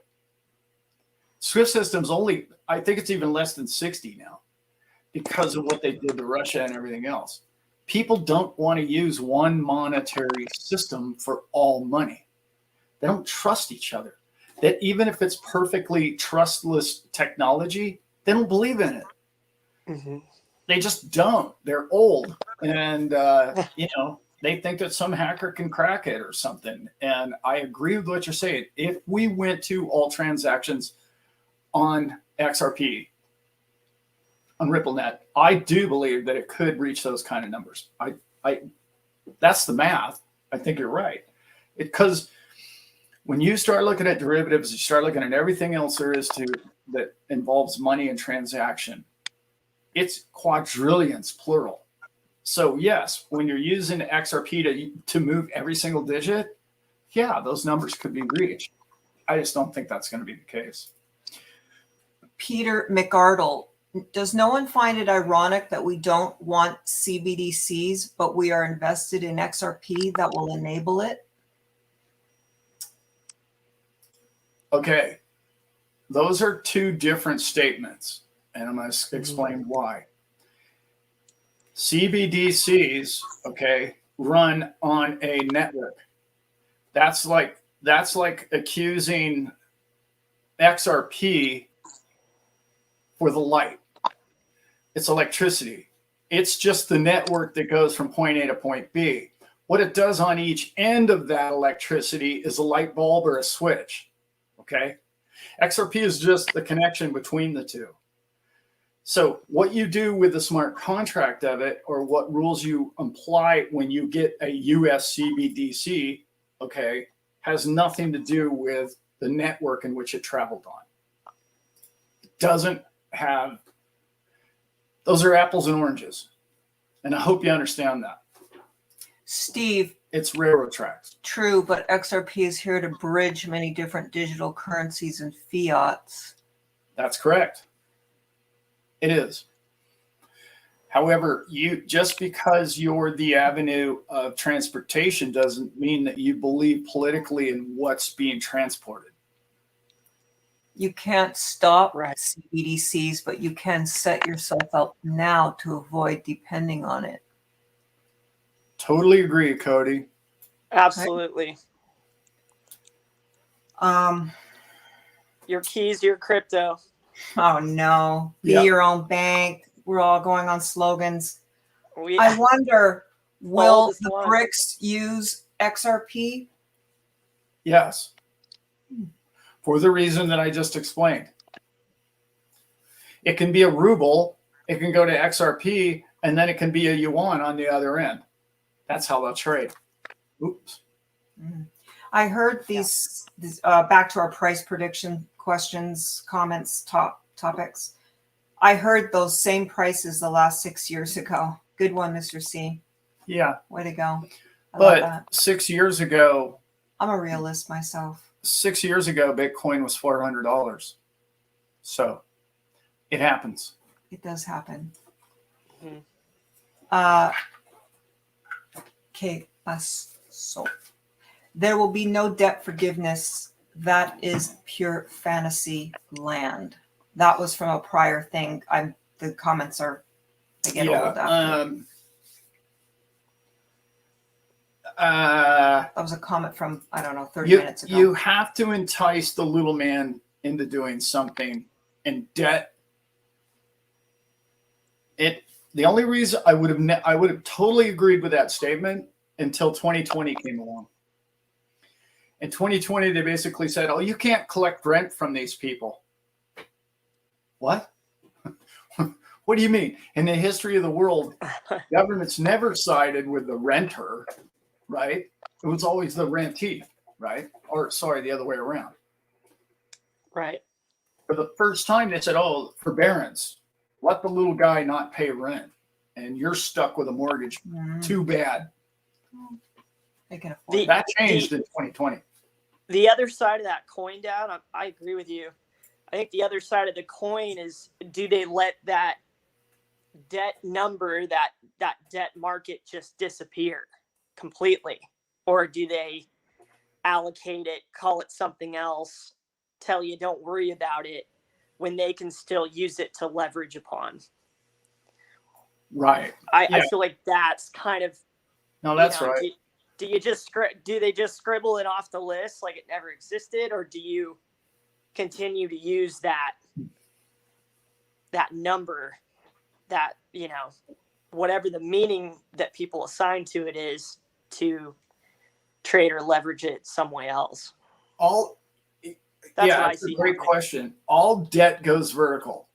SWIFT system's only, I think it's even less than 60 now because of what they did to Russia and everything else. People don't want to use one monetary system for all money. They don't trust each other. That even if it's perfectly trustless technology, they don't believe in it. Mm-hmm. They just don't. They're old, and they think that some hacker can crack it or something. And I agree with what you're saying. If we went to all transactions on XRP, on RippleNet, I do believe that it could reach those kind of numbers. That's the math. I think you're right. Because when you start looking at derivatives, you start looking at everything else there is to that involves money and transaction. It's quadrillions, plural. So yes, when you're using XRP to move every single digit, yeah, those numbers could be reached. I just don't think that's going to be the case. Peter McArdle, does no one find it ironic that we don't want CBDCs, but we are invested in XRP that will enable it? Okay, those are two different statements, and I'm going to explain why. CBDCs, okay, run on a network. That's like accusing XRP for the light. It's electricity. It's just the network that goes from point A to point B. What it does on each end of that electricity is a light bulb or a switch. Okay. XRP is just the connection between the two. So what you do with the smart contract of it, or what rules you apply when you get a US CBDC, okay, has nothing to do with the network in which it traveled on. It doesn't have, those are apples and oranges. And I hope you understand that. Steve, It's railroad tracks. true, but XRP is here to bridge many different digital currencies and fiats. That's correct. It is. However, just because you're the avenue of transportation doesn't mean that you believe politically in what's being transported. You can't stop Right. CBDCs, but you can set yourself up now to avoid depending on it. Totally agree, Cody. Absolutely. Your keys, your crypto. Oh no, be Yep. your own bank. We're all going on slogans. We I wonder, will Boldest the one. BRICS use XRP? Yes. For the reason that I just explained. It can be a ruble, it can go to XRP, and then it can be a yuan on the other end. That's how they'll trade. Oops. I heard these back to our price prediction questions, comments, topics. I heard those same prices the last 6 years ago. Good one, Mr. C. Yeah. Way to go. I love But that. 6 years ago, I'm a realist myself. 6 years ago, Bitcoin was $400. So it happens. It does happen. Mhm. Okay, so there will be no debt forgiveness. That is pure fantasy land. That was from a prior thing. The comments are, they get old after. That was a comment from, I don't know, 30 minutes ago. You have to entice the little man into doing something, and debt. The only reason I would have totally agreed with that statement until 2020 came along. In 2020, they basically said, oh, you can't collect rent from these people. What? What do you mean? In the history of the world, governments never sided with the renter, right? It was always the rentee, right? Or sorry, the other way around. Right. For the first time, they said, oh, forbearance, let the little guy not pay rent. And you're stuck with a mortgage. Too bad. They can afford That changed in 2020. The other side of that coin, Dad, I agree with you. I think the other side of the coin is, do they let that debt number, that debt market just disappear completely? Or do they allocate it, call it something else, tell you don't worry about it, when they can still use it to leverage upon? Right. I feel like that's kind of, No, that's right. Do they just scribble it off the list like it never existed, or do you continue to use that number, that, whatever the meaning that people assign to it is, to trade or leverage it some way else? That's a great question. All debt goes vertical.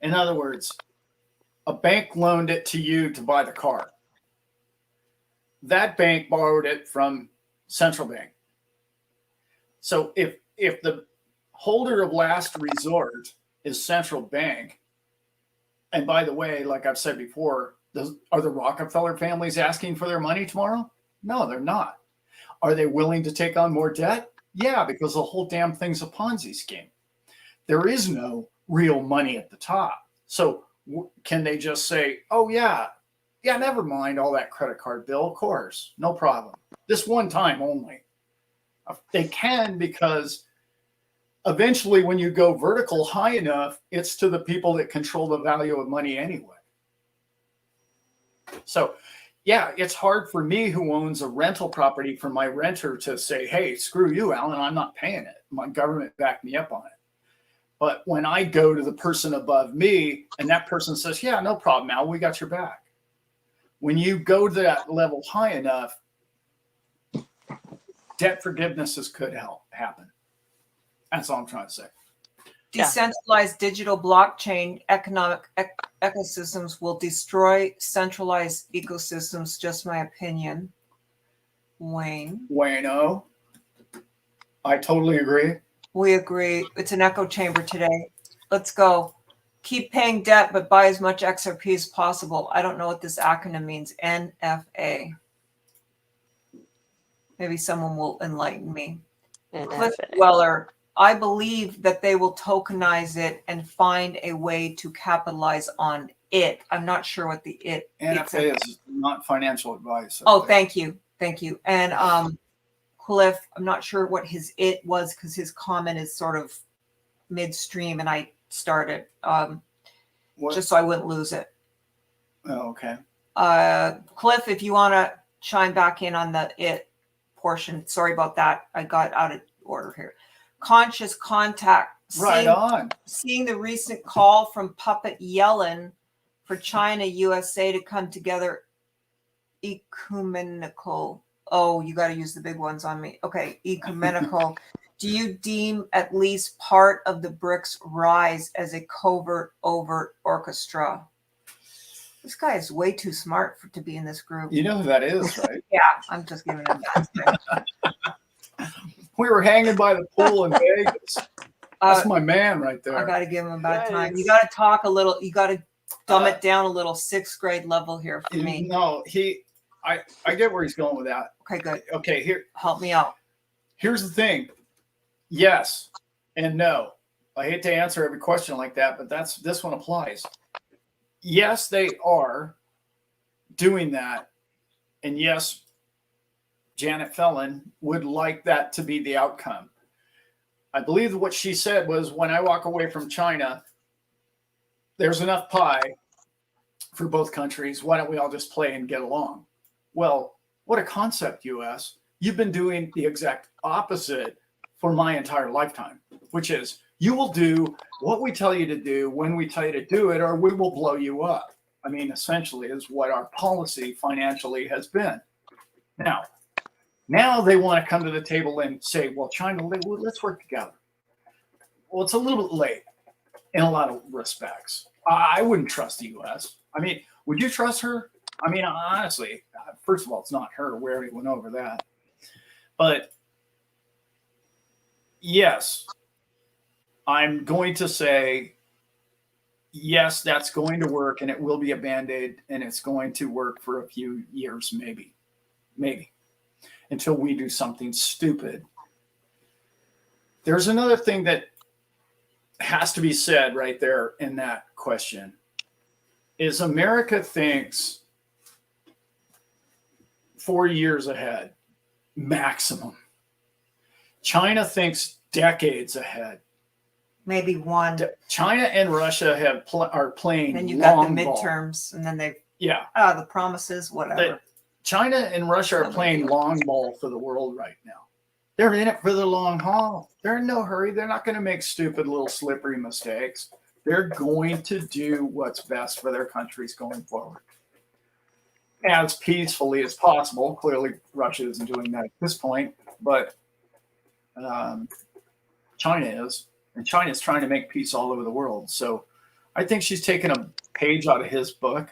In other words, a bank loaned it to you to buy the car. That bank borrowed it from central bank. So if the holder of last resort is central bank, and by the way, like I've said before, are the Rockefeller families asking for their money tomorrow? No, they're not. Are they willing to take on more debt? Yeah, because the whole damn thing's a Ponzi scheme. There is no real money at the top. So can they just say, oh, yeah, never mind all that credit card bill, of course, no problem. This one time only. They can, because eventually when you go vertical high enough, it's to the people that control the value of money anyway. So, yeah, it's hard for me, who owns a rental property, for my renter to say, hey, screw you, Alan, I'm not paying it. My government backed me up on it. But when I go to the person above me and that person says, yeah, no problem, Al, we got your back. When you go to that level high enough, debt forgivenesses could happen. That's all I'm trying to say. Decentralized digital blockchain economic ecosystems will destroy centralized ecosystems. Just my opinion. Wayno. I totally agree. We agree. It's an echo chamber today. Let's go. Keep paying debt, but buy as much XRP as possible. I don't know what this acronym means. NFA. Maybe someone will enlighten me. Cliff Dweller. I believe that they will tokenize it and find a way to capitalize on it. I'm not sure what the it NFA is not financial advice. Oh, thank you. Thank you. And Cliff, I'm not sure what his it was, because his comment is sort of midstream and I started just so I wouldn't lose it. Oh, okay. Cliff, if you want to chime back in on the it portion. Sorry about that. I got out of order here. Conscious contact. Seeing the recent call from Puppet Yellen for China, USA to come together ecumenical. Oh, you got to use the big ones on me. Okay, ecumenical. Do you deem at least part of the BRICS rise as a overt orchestra? This guy is way too smart to be in this group. You know who that is, right? Yeah, I'm just giving him that. We were hanging by the pool in Vegas. That's my man right there. I got to give him a bad time. You got to talk a little. You got to dumb it down a little. 6th grade level here for me. No, I get where he's going with that. Okay, good. Okay, here. Help me out. Here's the thing. Yes and no. I hate to answer every question like that, but this one applies. Yes, they are doing that. And yes, Janet Fallon would like that to be the outcome. I believe what she said was, when I walk away from China, there's enough pie for both countries. Why don't we all just play and get along? Well, what a concept, US. You've been doing the exact opposite for my entire lifetime, which is, you will do what we tell you to do when we tell you to do it, or we will blow you up. I mean, essentially is what our policy financially has been. Now, Now they want to come to the table and say, well, China, let's work together. Well, it's a little bit late in a lot of respects. I wouldn't trust the U.S. I mean, would you trust her? I mean, honestly, first of all, it's not her. We already went over that. But yes, I'm going to say, yes, that's going to work, and it will be a Band-Aid, and it's going to work for a few years, maybe, until we do something stupid. There's another thing that has to be said right there in that question is America thinks 4 years ahead, maximum. China thinks decades ahead. Maybe one. China and Russia are playing Then you got the long ball. midterms, and then they Yeah. the promises, whatever. China and Russia are playing long ball for the world right now. They're in it for the long haul. They're in no hurry. They're not going to make stupid little slippery mistakes. They're going to do what's best for their countries going forward as peacefully as possible. Clearly, Russia isn't doing that at this point, but China is. And China is trying to make peace all over the world. So I think she's taken a page out of his book.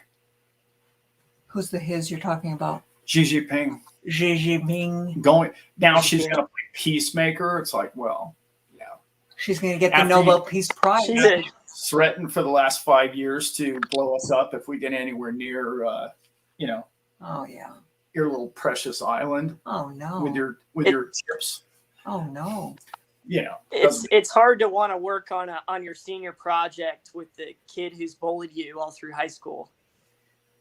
Who's the his you're talking about? Xi Jinping. Xi Jinping. Going now, she's going to play peacemaker. It's like, well, yeah. She's going to get the After Nobel Peace Prize. She's a, Threatened for the last 5 years to blow us up if we get anywhere near, Oh yeah. your little precious island Oh no. with your chips. Oh no. it's hard to want to work on your senior project with the kid who's bullied you all through high school.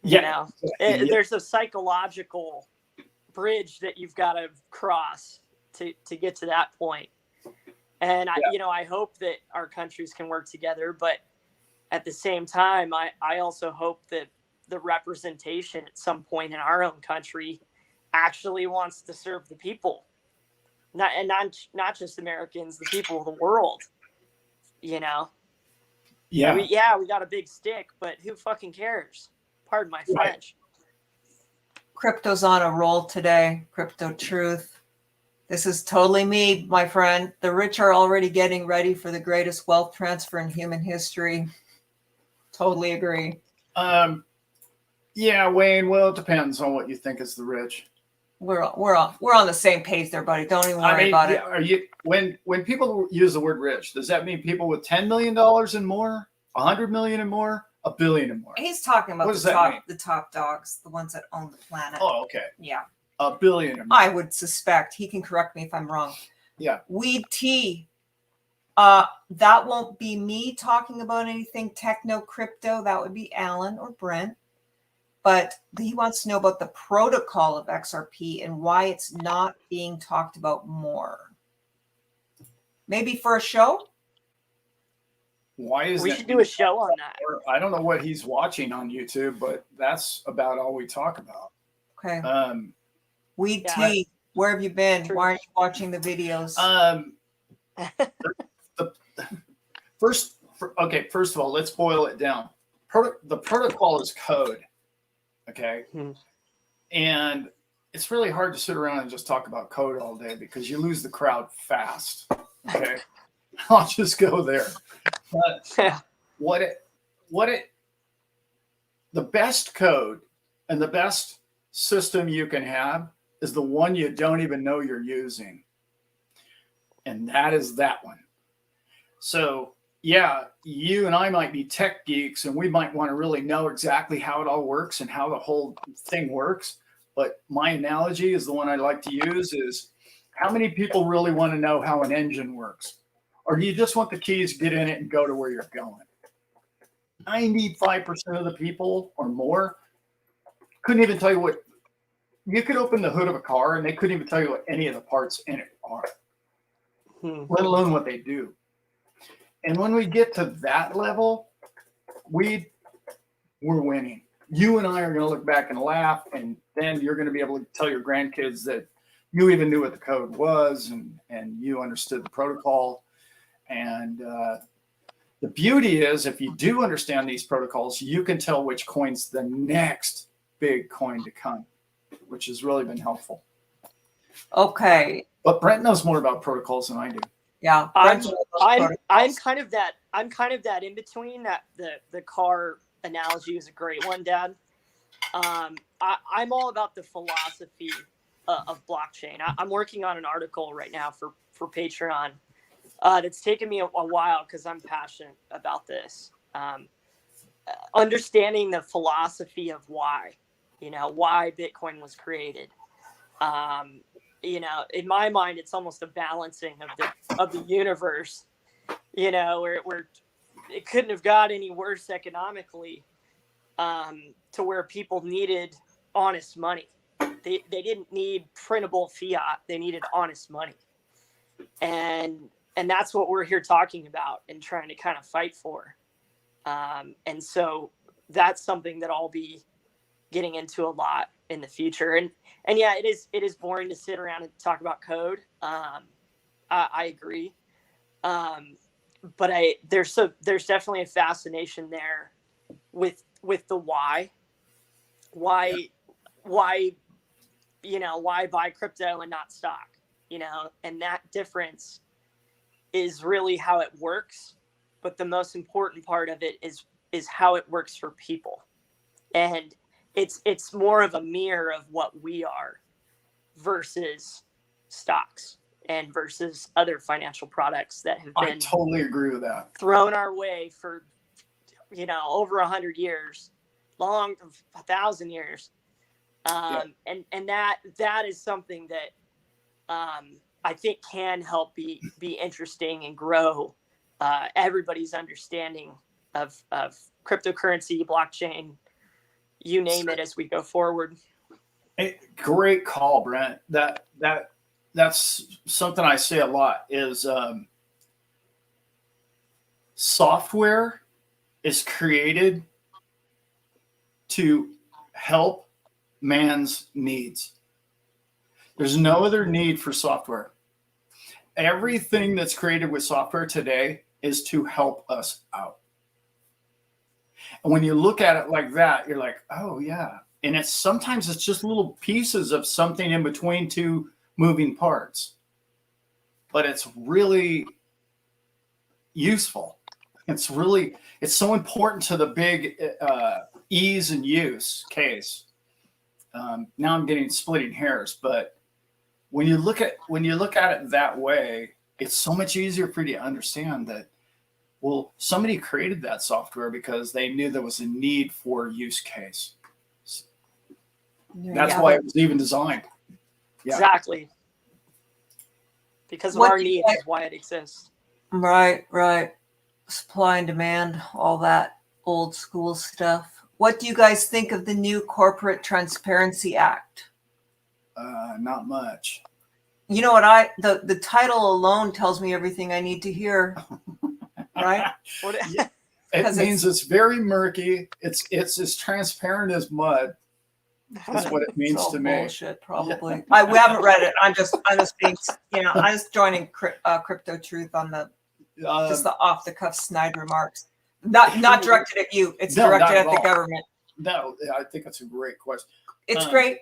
You know, there's a psychological bridge that you've got to cross to get to that point. And I hope that our countries can work together, but at the same time, I also hope that the representation at some point in our own country actually wants to serve the people. Not just Americans, the people of the world, Yeah. We got a big stick, but who fucking cares? Pardon my French. Crypto's on a roll today. Crypto truth. This is totally me, my friend. The rich are already getting ready for the greatest wealth transfer in human history. Totally agree. Yeah, Wayne. Well, it depends on what you think is the rich. We're on the same page there, buddy. Don't even worry about it. Are you when people use the word rich, does that mean people with $10 million and more, $100 million and more, $1 billion and more? He's talking about What does that mean? the top dogs, the ones that own the planet. Oh, okay. Yeah. $1 billion and more. I would suspect. He can correct me if I'm wrong. Yeah. Weed tea. That won't be me talking about anything techno crypto. That would be Alan or Brent. But he wants to know about the protocol of XRP and why it's not being talked about more. Maybe for a show? Why is We that? should do a show on that. I don't know what he's watching on YouTube, but that's about all we talk about. Okay. Weed Yeah. tea. Where have you been? True. Why aren't you watching the videos? First of all, let's boil it down. The protocol is code. Okay. And it's really hard to sit around and just talk about code all day because you lose the crowd fast. Okay. I'll just go there. But the best code and the best system you can have is the one you don't even know you're using. And that is that one. So yeah, you and I might be tech geeks and we might want to really know exactly how it all works and how the whole thing works. But my analogy is the one I like to use is how many people really want to know how an engine works? Or do you just want the keys, get in it and go to where you're going? 95% of the people or more couldn't even tell you what, you could open the hood of a car and they couldn't even tell you what any of the parts in it are, let alone what they do. And when we get to that level, we're winning. You and I are going to look back and laugh, and then you're going to be able to tell your grandkids that you even knew what the code was and you understood the protocol. And the beauty is, if you do understand these protocols, you can tell which coin's the next big coin to come, which has really been helpful. Okay. But Brent knows more about protocols than I do. Yeah. I'm Brent's one of those I'm protocols. kind of that in between. That the car analogy is a great one, Dad. I'm all about the philosophy of blockchain. I'm working on an article right now for Patreon. That's taken me a while because I'm passionate about this. Understanding the philosophy of why Bitcoin was created. In my mind, it's almost a balancing of the universe. Where it couldn't have got any worse economically, to where people needed honest money. They didn't need printable fiat. They needed honest money. And that's what we're here talking about and trying to kind of fight for. And so that's something that I'll be getting into a lot in the future. And yeah, it is boring to sit around and talk about code. I agree. But there's definitely a fascination there with the why buy crypto and not stock, and that difference is really how it works. But the most important part of it is how it works for people. And it's more of a mirror of what we are versus stocks and versus other financial products that have I been totally agree with that. thrown our way for over 100 years, long 1,000 years. And that is something that I think can help be interesting and grow everybody's understanding of cryptocurrency, blockchain, you name it, as we go forward. Great call, Brent. That's something I say a lot is software is created to help man's needs. There's no other need for software. Everything that's created with software today is to help us out. And when you look at it like that, you're like, oh yeah. And sometimes it's just little pieces of something in between two moving parts. But it's really useful. It's so important to the big ease and use case. Now I'm splitting hairs, but when you look at it that way, it's so much easier for you to understand that, well, somebody created that software because they knew there was a need for use case. That's why it was even designed. Yeah. Exactly. Because of our needs is why it exists. Right. Supply and demand, all that old school stuff. What do you guys think of the new Corporate Transparency Act? Not much. You know what? The title alone tells me everything I need to hear. Right? It means it's very murky. It's as transparent as mud. That's what it means to me. Bullshit, probably. Yeah. We haven't read it. I'm just being, I'm just joining Crypto Truth on the just the off the cuff snide remarks. Not directed at you. It's directed at the government. No, I think that's a great question. It's great.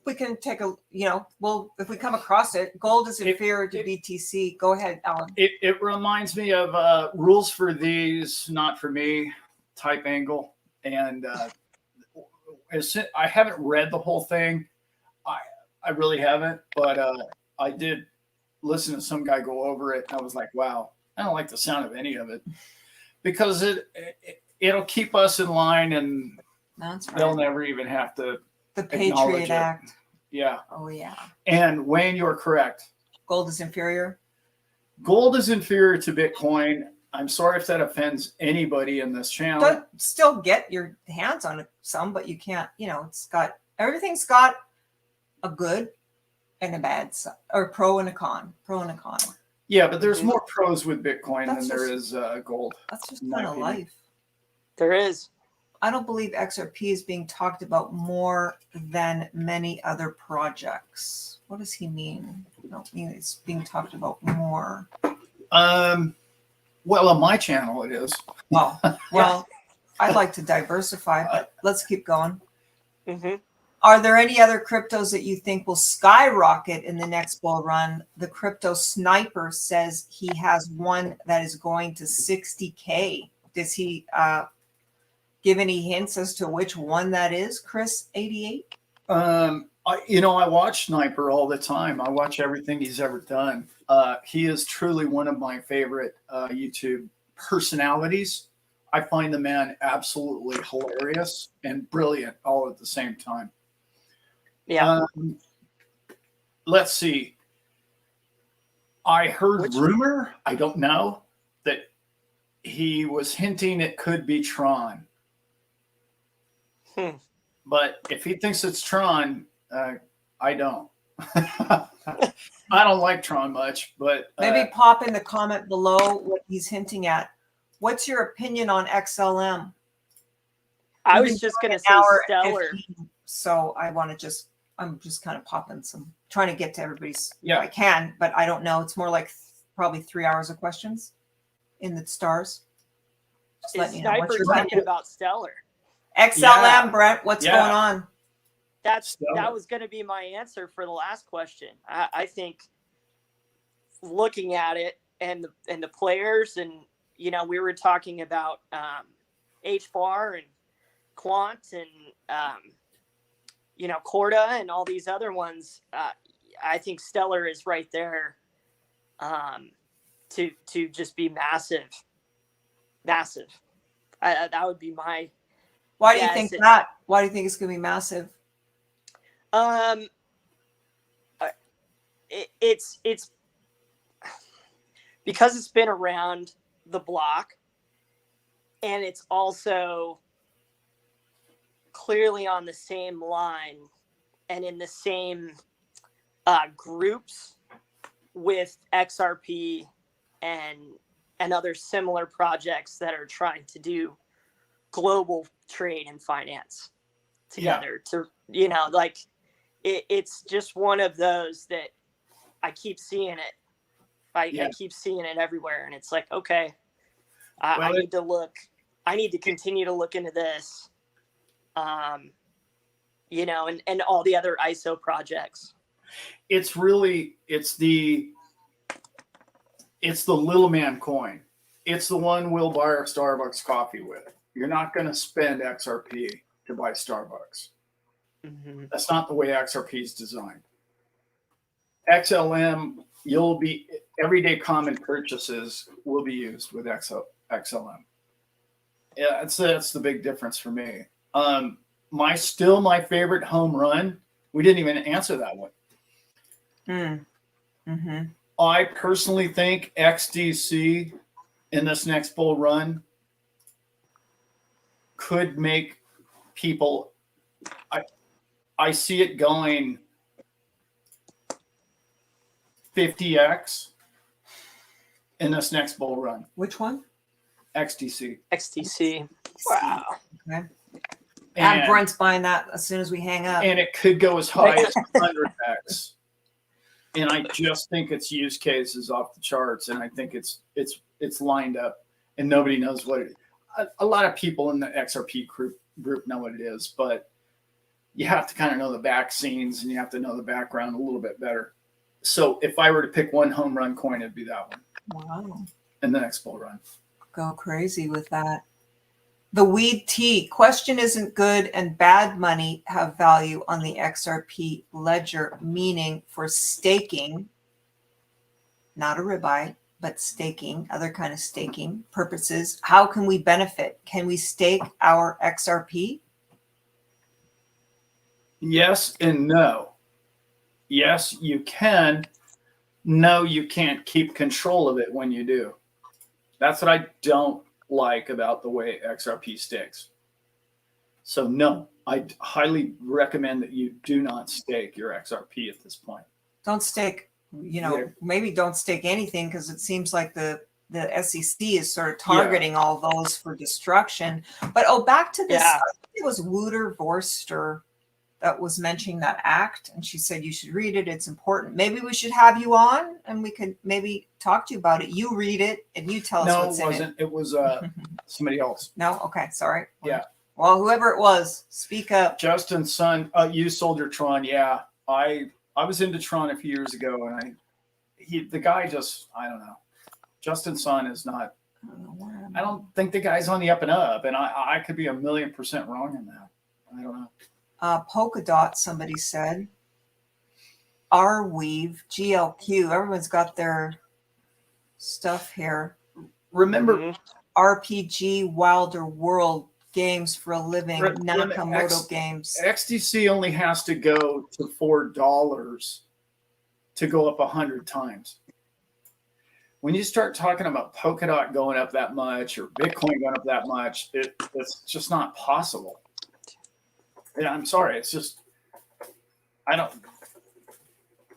We can take a, if we come across it, gold is inferior to BTC. Go ahead, Alan. It reminds me of rules for these, not for me type angle. And I haven't read the whole thing. I really haven't, but I did listen to some guy go over it. And I was like, wow, I don't like the sound of any of it because it'll keep us in line and that's right. They'll never even have to. The Patriot Act. Yeah. Oh, yeah. And Wayne, you're correct. Gold is inferior. Gold is inferior to Bitcoin. I'm sorry if that offends anybody in this channel. But still get your hands on some, but you can't, everything's got a good and a bad side, or pro and a con. Yeah, but there's more pros with Bitcoin than there is gold. That's just kind of life. There is. I don't believe XRP is being talked about more than many other projects. What does he mean? I don't mean it's being talked about more. Well, on my channel it is. Well, I'd like to diversify, but let's keep going. Mm-hmm. Are there any other cryptos that you think will skyrocket in the next bull run? The crypto sniper says he has one that is going to 60K. Does he give any hints as to which one that is, Chris 88? I watch Sniper all the time. I watch everything he's ever done. He is truly one of my favorite YouTube personalities. I find the man absolutely hilarious and brilliant all at the same time. Yeah. Let's see. I heard rumor, I don't know, that he was hinting it could be Tron. But if he thinks it's Tron, I don't. I don't like Tron much, but Maybe pop in the comment below what he's hinting at. What's your opinion on XLM? I We've was been just going to doing say an hour and Stellar. 15, so I'm just kind of popping trying to get to everybody's. Yeah. I can, but I don't know. It's more like probably 3 hours of questions in the stars. Just Is letting you know. Sniper What's your talking opinion? about Stellar? XLM, Yeah. Brent, what's Yeah. going on? That Stellar. was going to be my answer for the last question. I think looking at it and the players, and we were talking about HBAR and Quant and Corda and all these other ones. I think Stellar is right there to just be massive. That would be my. Why do you think that? Why do you think it's going to be massive? It's because it's been around the block, and it's also clearly on the same line and in the same groups with XRP and other similar projects that are trying to do global trade and finance together. It's just one of those that I keep seeing it. I keep seeing it everywhere, and it's like, okay, I need to look. I need to continue to look into this, and all the other ISO projects. It's the little man coin. It's the one we'll buy our Starbucks coffee with. You're not going to spend XRP to buy Starbucks. Mm-hmm. That's not the way XRP is designed. XLM, everyday common purchases will be used with XLM. Yeah, that's the big difference for me. My favorite home run. We didn't even answer that one. Mm-hmm. I personally think XDC in this next bull run could make people. I see it going 50x in this next bull run. Which one? XDC. XTC. Wow. Okay. And Brent's buying that as soon as we hang up. And it could go as high as 100x. And I just think its use case is off the charts, and I think it's lined up, and nobody knows what it. A lot of people in the XRP group know what it is, but you have to kind of know the vaccines, and you have to know the background a little bit better. So if I were to pick one home run coin, it'd be that one. Wow. In the next bull run. Go crazy with that. The weed tea question isn't good, and bad money have value on the XRP ledger, meaning for staking, not a ribeye, but staking, other kind of staking purposes. How can we benefit? Can we stake our XRP? Yes and no. Yes, you can. No, you can't keep control of it when you do. That's what I don't like about the way XRP stakes. So no, I highly recommend that you do not stake your XRP at this point. Don't stake, maybe don't stake anything, because it seems like the SEC is sort of targeting all those for destruction. But back to this, I think it was Wouter Vorster that was mentioning that act, and she said you should read it. It's important. Maybe we should have you on, and we could maybe talk to you about it. You read it, and you tell us what's in it. No, it wasn't. It was somebody else. No? Okay, sorry. Yeah. Well, whoever it was, speak up. Justin's son, you sold your Tron. Yeah, I was into Tron a few years ago, and the guy just, I don't know. Justin's son is not. I don't think the guy's on the up and up, and I could be 1,000,000% wrong in that. I don't know. Polka dot, somebody said. Weave, GLQ. Everyone's got their stuff here. Remember, Mhm. RPG Wilder World games for a living. Remember, Nakamoto games. XDC only has to go to $4 to go up 100 times. When you start talking about Polkadot going up that much or Bitcoin going up that much, it's just not possible. Yeah, I'm sorry. It's just, I don't.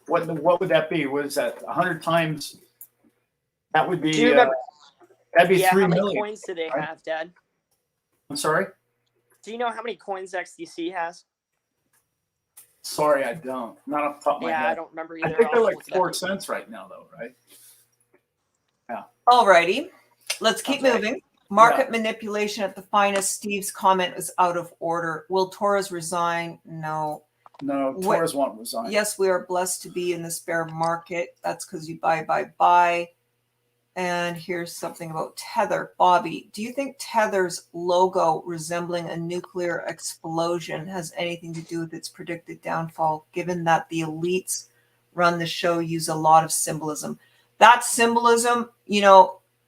What would that be? What is that? 100 times? That would be. Do you remember? That'd be Yeah, 3 how many million. coins do they right? have, Dad? I'm sorry. Do you know how many coins XDC has? Sorry, I don't. Not off the top of my Yeah, head. I don't remember I either. think they're I'll like look it up. 4 cents right now, though, right? Alrighty, let's keep Sounds right. moving. Market manipulation at the finest. Steve's comment was out of order. Will Torres resign? No. No, What- Torres won't resign. Yes, we are blessed to be in this bear market. That's because you buy. And here's something about Tether. Bobby, do you think Tether's logo resembling a nuclear explosion has anything to do with its predicted downfall, given that the elites run the show use a lot of symbolism? That symbolism,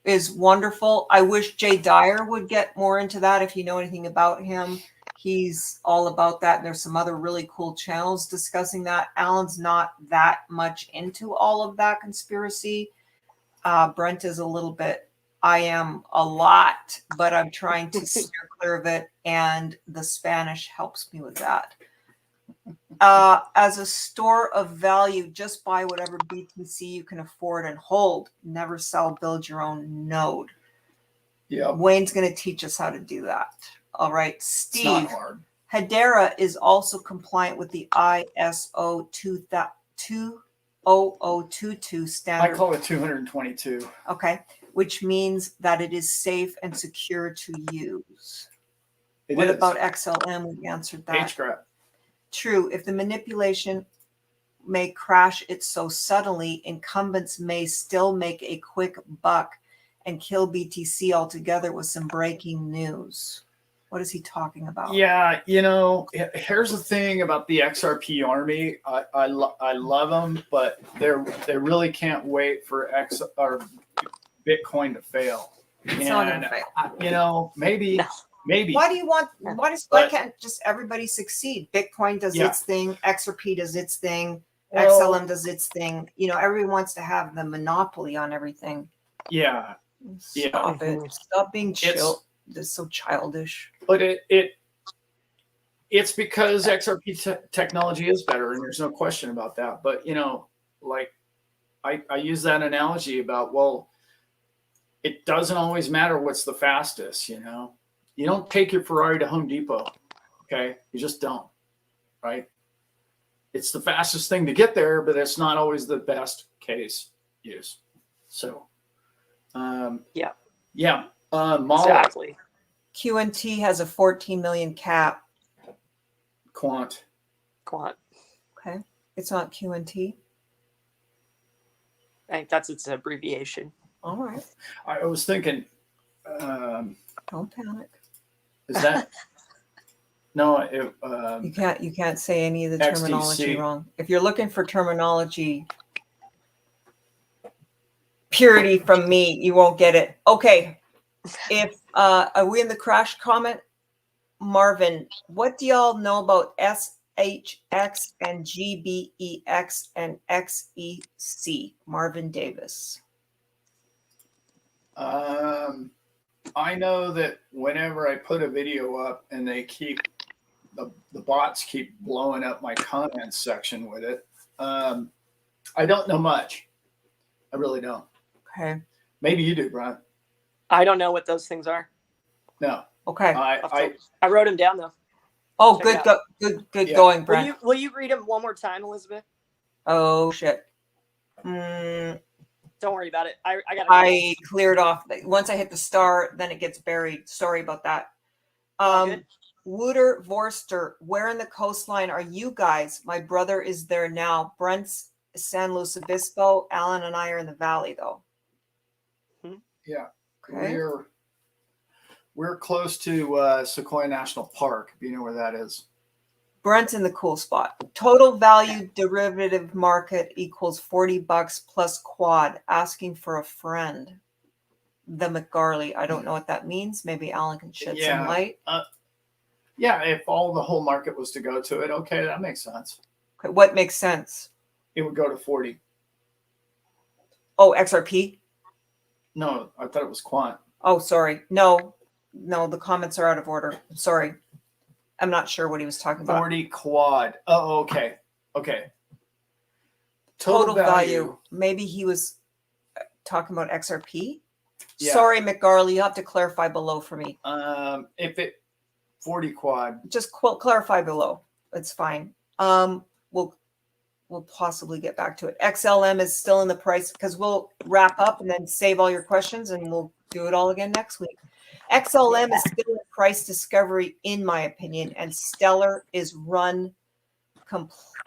is wonderful. I wish Jay Dyer would get more into that. If you know anything about him, he's all about that. And there's some other really cool channels discussing that. Alan's not that much into all of that conspiracy. Brent is a little bit, I am a lot, but I'm trying to steer clear of it. And the Spanish helps me with that. As a store of value, just buy whatever BTC you can afford and hold. Never sell, build your own node. Yeah, Wayne's going to teach us how to do that. All right, it's not Steve. hard. Hedera is also compliant with the ISO 20022 I standard. call it 222. Okay, which means that it is safe and secure to use. It What is. about XLM? We answered that. HGRAP. True. If the manipulation may crash it so suddenly, incumbents may still make a quick buck and kill BTC altogether with some breaking news. What is he talking about? Yeah, here's the thing about the XRP army. I love them, but they really can't wait for Bitcoin to fail. It's not going to fail. Maybe. No. Maybe. Why can't just everybody succeed? Bitcoin does its thing. XRP does its thing. Well, XLM does its thing. Everyone wants to have the monopoly on everything. Yeah, Stop it. Stop being chill. This is so childish. but it's because XRP technology is better, and there's no question about that. But like I use that analogy about, well, it doesn't always matter what's the fastest. You don't take your Ferrari to Home Depot, okay? You just don't, right? It's the fastest thing to get there, but it's not always the best case use. So, Yeah. Molly, Exactly. QNT has a 14 million cap. Quant. Okay. It's not QNT. I think that's its abbreviation. All right. I was thinking, Don't panic. is that no? You can't say any of the XDC. terminology wrong. If you're looking for terminology purity from me, you won't get it. Okay. If are we in the crash comment? Marvin, what do y'all know about SHX and GBEX and XEC? Marvin Davis. I know that whenever I put a video up and they keep the bots keep blowing up my comments section with it, I don't know much. I really don't. Okay. Maybe you do, Brian. I don't know what those things are. No. Okay. I wrote them down though. Oh, check good, it good Yeah. going, Brent. Will you read them one more time, Elizabeth? Oh shit. Don't worry about it. I got. I cleared off. Once I hit the star, then it gets buried. Sorry about that. Good. Wooter Vorster, where in the coastline are you guys? My brother is there now. Brent's San Luis Obispo. Alan and I are in the valley, though. Yeah. Okay. We're close to Sequoia National Park, if you know where that is. Brent's in the cool spot. Total value derivative market equals $40 plus quad. Asking for a friend. The McGarley. I don't know what that means. Maybe Alan can shed some light. Yeah, if the whole market was to go to it, okay, that makes sense. Okay, what makes sense? It would go to 40. Oh, XRP? No, I thought it was quant. Oh, sorry. No, the comments are out of order. I'm sorry. I'm not sure what he was talking about. 40 quad. Oh, okay. Okay. Total value. Maybe he was talking about XRP? Yeah. Sorry, McGarley. You have to clarify below for me. If it 40 quad. Just clarify below. It's fine. We'll possibly get back to it. XLM is still in the price because we'll wrap up and then save all your questions and we'll do it all again next week. XLM is still in price discovery, in my opinion, and Stellar is run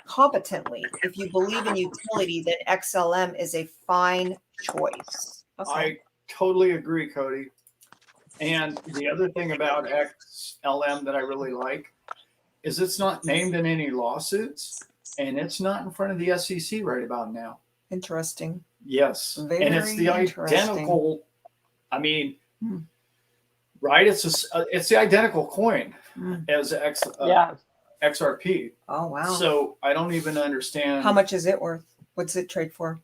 competently. If you believe in utility, then XLM is a fine choice. Okay. I totally agree, Cody. And the other thing about XLM that I really like is it's not named in any lawsuits and it's not in front of the SEC right about now. Interesting. Yes. Very and it's the identical, I mean, right? It's the identical coin as XRP. Oh, wow. So I don't even understand. How much is it worth? What's it trade for?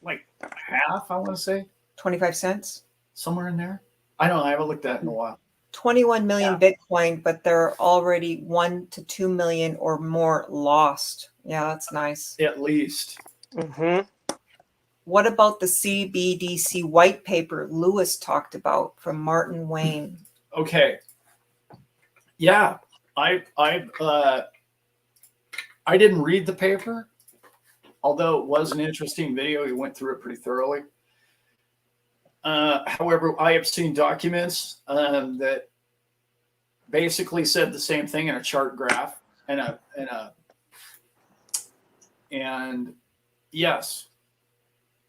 Like half, I want to say. 25 cents? Somewhere in there. I don't know. I haven't looked at it in a while. 21 million Bitcoin, but there are already 1 to 2 million or more lost. Yeah, that's nice. At least. Mm-hmm. What about the CBDC white paper Lewis talked about from Martin Wayne? Okay. Yeah, I didn't read the paper, although it was an interesting video. He went through it pretty thoroughly. However, I have seen documents that basically said the same thing in a chart graph and yes,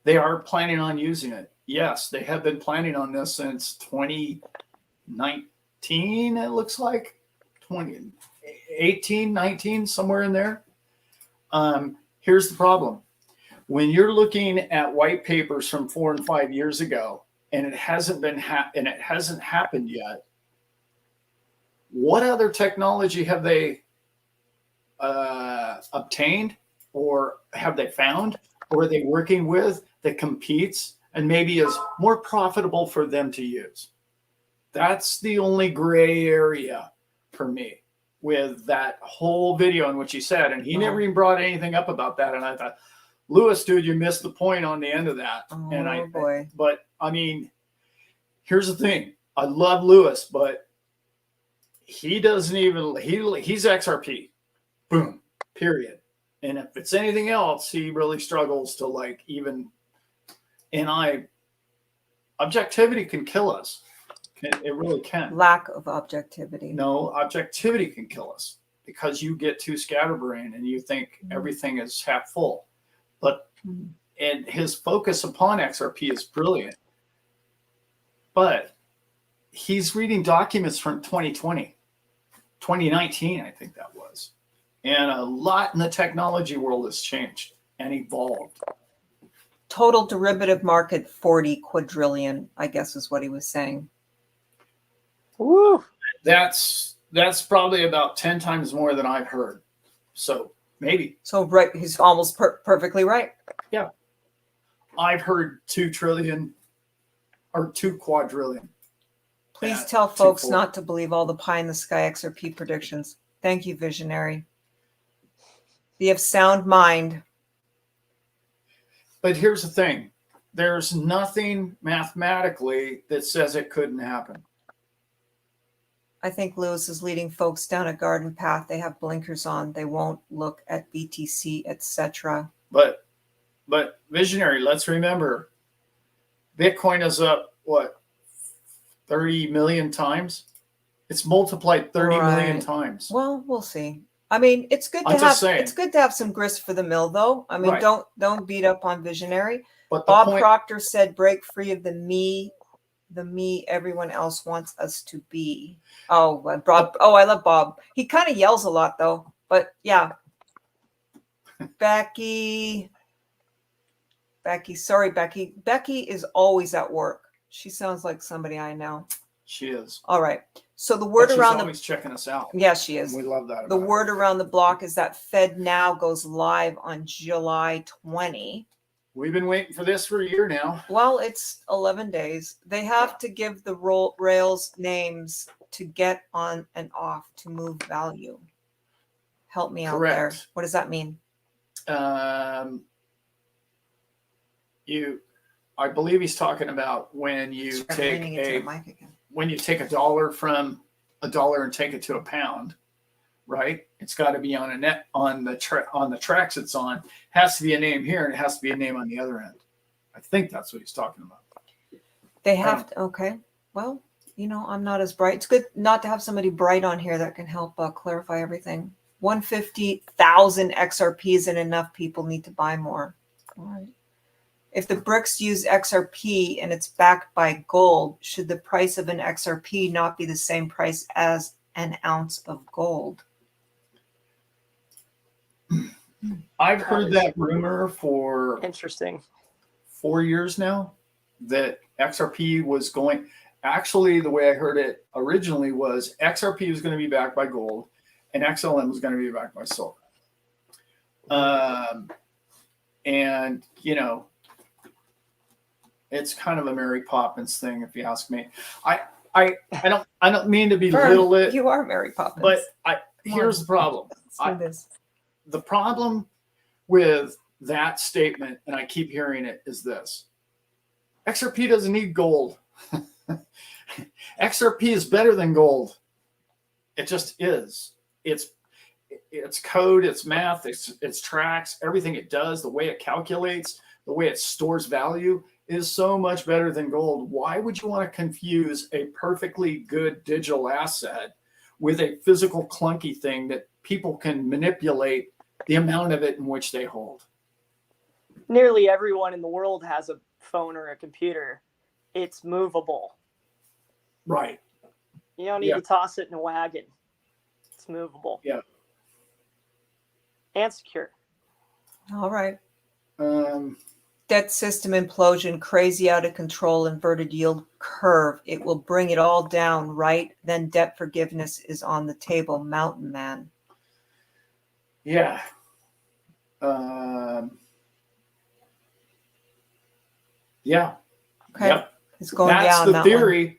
they are planning on using it. Yes, they have been planning on this since 2019, it looks like. 2018, 19, somewhere in there. Here's the problem. When you're looking at white papers from 4 and 5 years ago, and it hasn't happened yet, what other technology have they obtained, or have they found, or are they working with that competes and maybe is more profitable for them to use? That's the only gray area for me with that whole video in which he said, and he never even brought anything up about that. And I thought, Lewis, dude, you missed the point on the end of that. Boy. But I mean, here's the thing. I love Lewis, but he doesn't even, he's XRP. Boom, period. And if it's anything else, he really struggles to like even, and objectivity can kill us. It really can. Lack of objectivity. No, objectivity can kill us because you get too scatterbrained and you think everything is half full. But and his focus upon XRP is brilliant. But he's reading documents from 2020, 2019, I think that was. And a lot in the technology world has changed and evolved. Total derivative market 40 quadrillion, I guess is what he was saying. Woo. That's probably about 10 times more than I've heard. So maybe. So right, he's almost perfectly right. Yeah. I've heard 2 trillion or 2 quadrillion. Please tell folks not to believe all the pie in the sky XRP predictions. Thank you, visionary. Be of sound mind. But here's the thing. There's nothing mathematically that says it couldn't happen. I think Lewis is leading folks down a garden path. They have blinkers on. They won't look at BTC, etc. But visionary, let's remember, Bitcoin is up, what, 30 million times? It's multiplied 30 million Right. times. Well, we'll see. I mean, it's good I'm to just have saying. it's good to have some grist for the mill, though. I mean, Right. don't beat up on visionary. But the Bob point, Proctor said, "Break free of the me everyone else wants us to be." Oh, Bob. Oh, I love Bob. He kind of yells a lot, though. But yeah, Becky. Sorry, Becky. Becky is always at work. She sounds like somebody I know. she is. All right. So the word But she's around always checking us out. yeah, she is. We love that. The about word around the block is that Fed Now goes live on July 20. We've been waiting for this for a year now. Well, it's 11 days. They have to give the rails names to get on and off to move value. Help me out there. Correct. What does that mean? I believe he's talking about when you Start take leaning into the mic again. when you take $1 from $1 and take it to a pound, right? It's got to be on a net on the tracks it's on. Has to be a name here, and it has to be a name on the other end. I think that's what he's talking about. They have to. Okay. Well, I'm not as bright. It's good not to have somebody bright on here that can help clarify everything. 150,000 XRPs and enough people need to buy more. All right. If the bricks use XRP and it's backed by gold, should the price of an XRP not be the same price as an ounce of gold? I've heard that rumor for Interesting. 4 years now that XRP was going. Actually, the way I heard it originally was XRP was going to be backed by gold, and XLM was going to be backed by silver. And it's kind of a Mary Poppins thing, if you ask me. I don't mean to belittle it. You are Mary Poppins. But here's the problem. Let's do this. The problem with that statement, and I keep hearing it, is this: XRP doesn't need gold. XRP is better than gold. It just is. It's code, it's math, it's tracks, everything it does, the way it calculates, the way it stores value is so much better than gold. Why would you want to confuse a perfectly good digital asset with a physical clunky thing that people can manipulate the amount of it in which they hold? Nearly everyone in the world has a phone or a computer. It's movable. Right. You don't need to toss it in a wagon. It's movable. Yeah. And secure. All right. Debt system implosion, crazy out of control, inverted yield curve. It will bring it all down, right? Then debt forgiveness is on the table. Mountain Man. Yeah. Yeah. Okay. Yep. It's going That's down. the that theory.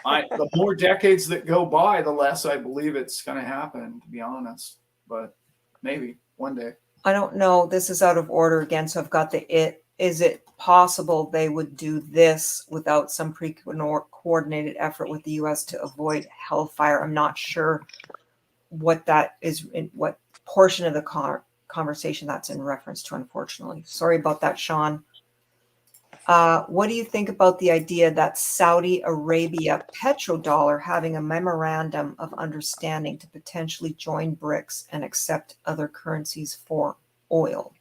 The more decades that go by, the less I believe it's going to happen, to be honest. But maybe one day. I don't know. This is out of order again. So I've got the it. Is it possible they would do this without some pre-coordinated effort with the U.S. to avoid hellfire? I'm not sure what that is, in what portion of the conversation that's in reference to, unfortunately. Sorry about that, Sean. What do you think about the idea that Saudi Arabia petrodollar having a memorandum of understanding to potentially join BRICS and accept other currencies for oil?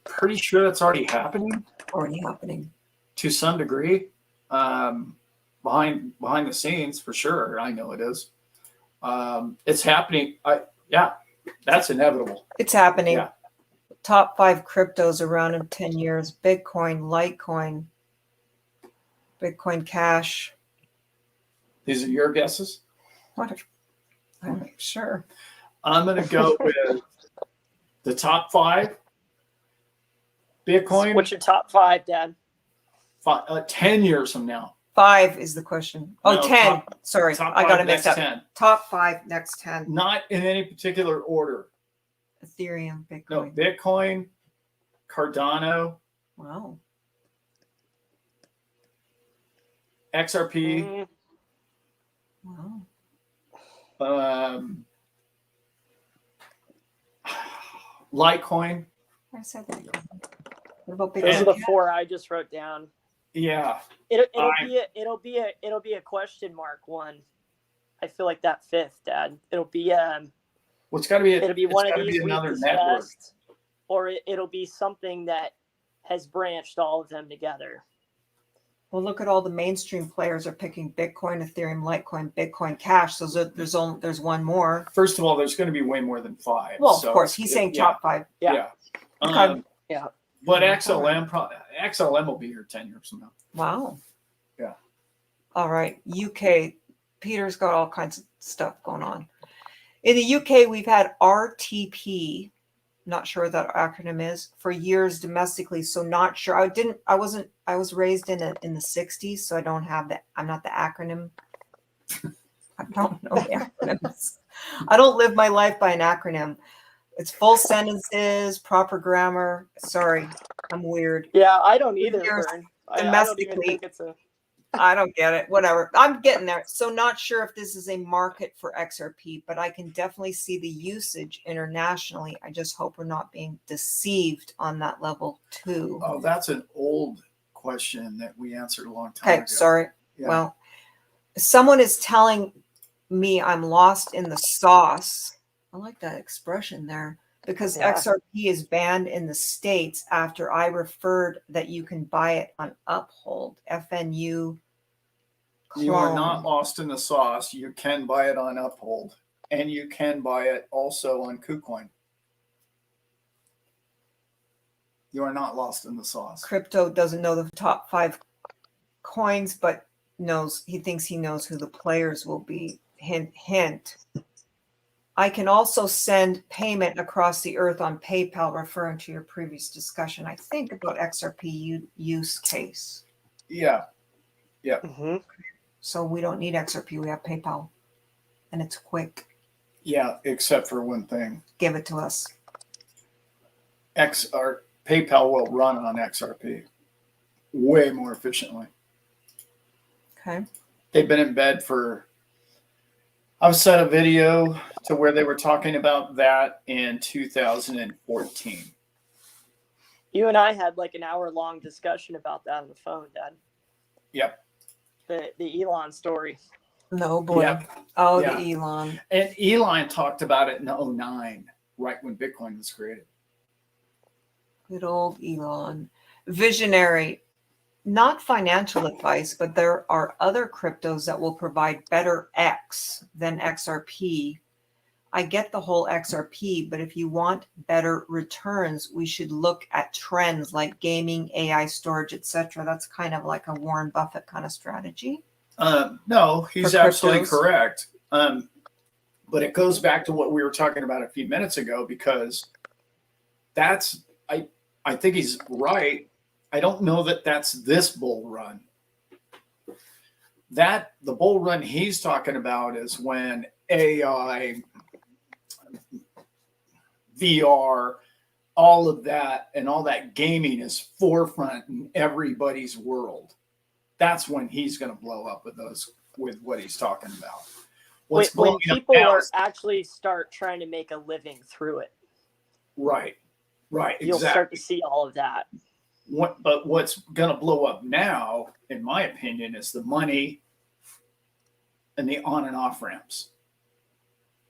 Pretty sure that's already happening. Already happening. To some degree. Behind the scenes, for sure. I know it is. It's happening. Yeah, that's inevitable. It's happening. Yeah. Top 5 cryptos around in 10 years. Bitcoin, Litecoin, Bitcoin Cash. These are your guesses? What? I'm sure. I'm going to go with the top 5. Bitcoin. What's your top 5, Dad? 10 years from now. 5 is the question. Oh, No, 10. Sorry, top I got to 5 mix next up. 10. Top 5, next 10. Not in any particular order. Ethereum, Bitcoin. No, Bitcoin, Cardano, Wow. XRP, Wow. Litecoin. I said that. What about Bitcoin? Those are the Cash? 4 I just wrote down. Yeah. It'll be a question mark one. I feel like that fifth, Dad. It'll be Well, it's got to be. it'll be It's one of got to be these we've another network. discussed, or it'll be something that has branched all of them together. Well, look at all the mainstream players are picking Bitcoin, Ethereum, Litecoin, Bitcoin Cash. There's one more. First of all, there's going to be way more than 5. Well, so of course, he's saying yeah, top 5. Yeah. Okay. Yeah. But XLM will be here 10 years from now. Wow. Yeah. All right. UK. Peter's got all kinds of stuff going on. In the UK, we've had RTP. Not sure what that acronym is, for years domestically. So not sure. I was raised in the 60s, so I don't have that. I'm not the acronym. I don't know the acronyms. I don't live my life by an acronym. It's full sentences, proper grammar. Sorry, I'm weird. Yeah, I don't either, Years Vern. I don't even domestically. think it's a. I don't get it. Whatever. I'm getting there. So not sure if this is a market for XRP, but I can definitely see the usage internationally. I just hope we're not being deceived on that level too. Oh, that's an old question that we answered a long time Okay, ago. sorry. Yeah. Well, someone is telling me I'm lost in the sauce. I like that expression there. Because Yeah. XRP is banned in the States after I referred that you can buy it on Uphold, FNU. You are not clone. lost in the sauce. You can buy it on Uphold, and you can buy it also on KuCoin. You are not lost in the sauce. Crypto doesn't know the top 5 coins, but he thinks he knows who the players will be. Hint, hint. I can also send payment across the earth on PayPal, referring to your previous discussion, I think, about XRP use case. Yeah. Mm-hmm. So we don't need XRP. We have PayPal, and it's quick. Yeah, except for one thing. Give it to us. PayPal will run on XRP way more efficiently. Okay. They've been in bed for. I've set a video to where they were talking about that in 2014. You and I had like an hour-long discussion about that on the phone, Dad. Yep. The Elon story. No boy. Yep. Oh, Yeah. the Elon. And Elon talked about it in 2009, right when Bitcoin was created. Good old Elon. Visionary. Not financial advice, but there are other cryptos that will provide better X than XRP. I get the whole XRP, but if you want better returns, we should look at trends like gaming, AI storage, etc. That's kind of like a Warren Buffett kind of strategy. No, he's For absolutely cryptos? correct. But it goes back to what we were talking about a few minutes ago, because I think he's right. I don't know that that's this bull run. The bull run he's talking about is when AI, VR, all of that and all that gaming is forefront in everybody's world. That's when he's going to blow up with what he's talking about. When blowing up people now are is- actually start trying to make a living through it, right, you'll exactly. start to see all of that. But what's going to blow up now, in my opinion, is the money and the on and off ramps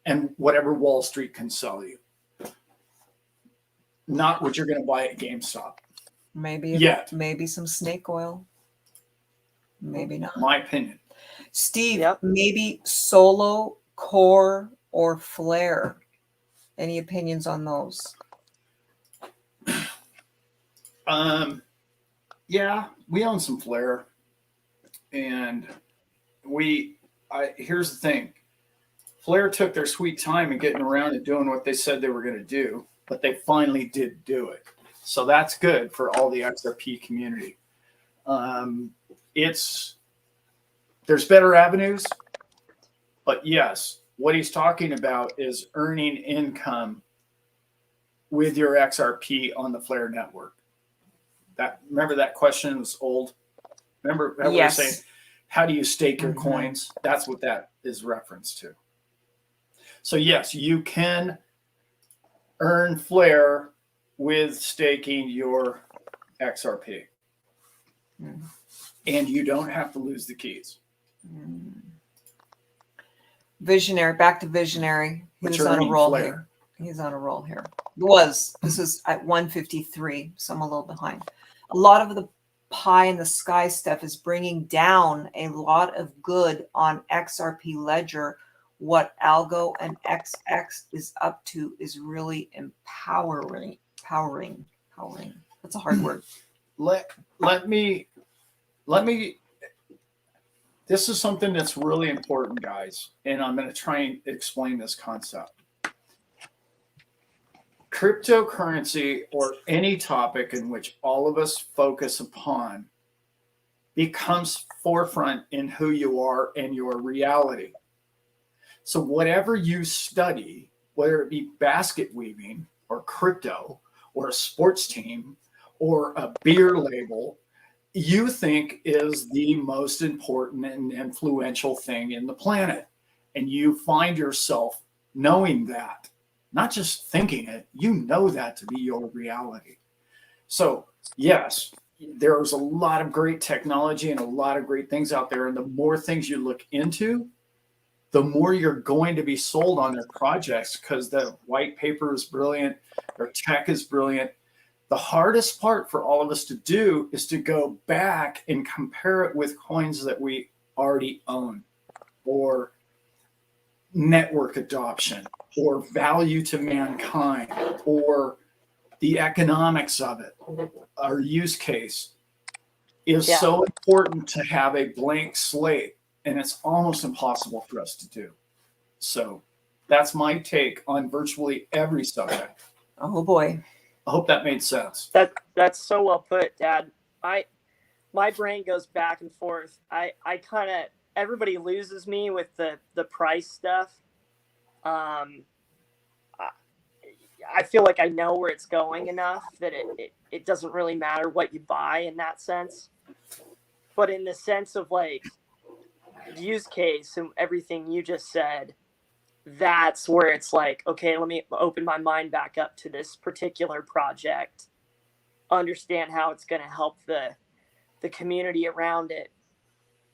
and whatever Wall Street can sell you. Not what you're going to buy at GameStop. Maybe some snake oil. Maybe not. My opinion. Steve, Yep. maybe Solo, Core, or Flare. Any opinions on those? Yeah, we own some Flare, and here's the thing. Flare took their sweet time in getting around to doing what they said they were going to do, but they finally did do it. So that's good for all the XRP community. There's better avenues, but yes, what he's talking about is earning income with your XRP on the Flare network. Remember that question was old? Remember how we were saying, how do you stake your coins? That's what that is referenced to. So yes, you can earn Flare with staking your XRP. and you don't have to lose the keys. Visionary, back to visionary. He was on a Maturing roll flair. here. He's on a roll here. This is at 153, so I'm a little behind. A lot of the pie in the sky stuff is bringing down a lot of good on XRP Ledger. What Algo and XX is up to is really empowering. That's a hard word. Let me this is something that's really important, guys, and I'm going to try and explain this concept. Cryptocurrency, or any topic in which all of us focus upon, becomes forefront in who you are and your reality. So whatever you study, whether it be basket weaving or crypto or a sports team or a beer label, you think is the most important and influential thing in the planet. And you find yourself knowing that, not just thinking it, you know that to be your reality. So yes, there's a lot of great technology and a lot of great things out there. And the more things you look into, the more you're going to be sold on their projects, because the white paper is brilliant, their tech is brilliant. The hardest part for all of us to do is to go back and compare it with coins that we already own, or network adoption, or value to mankind, or the economics of it. Our use case is so important to have a blank slate, and it's almost impossible for us to do. So that's my take on virtually every subject. Oh boy. I hope that made sense. That's so well put, Dad. My brain goes back and forth. I kind of, everybody loses me with the price stuff. I feel like I know where it's going enough that it doesn't really matter what you buy in that sense. But in the sense of like use case and everything you just said, that's where it's like, okay, let me open my mind back up to this particular project, understand how it's going to help the community around it,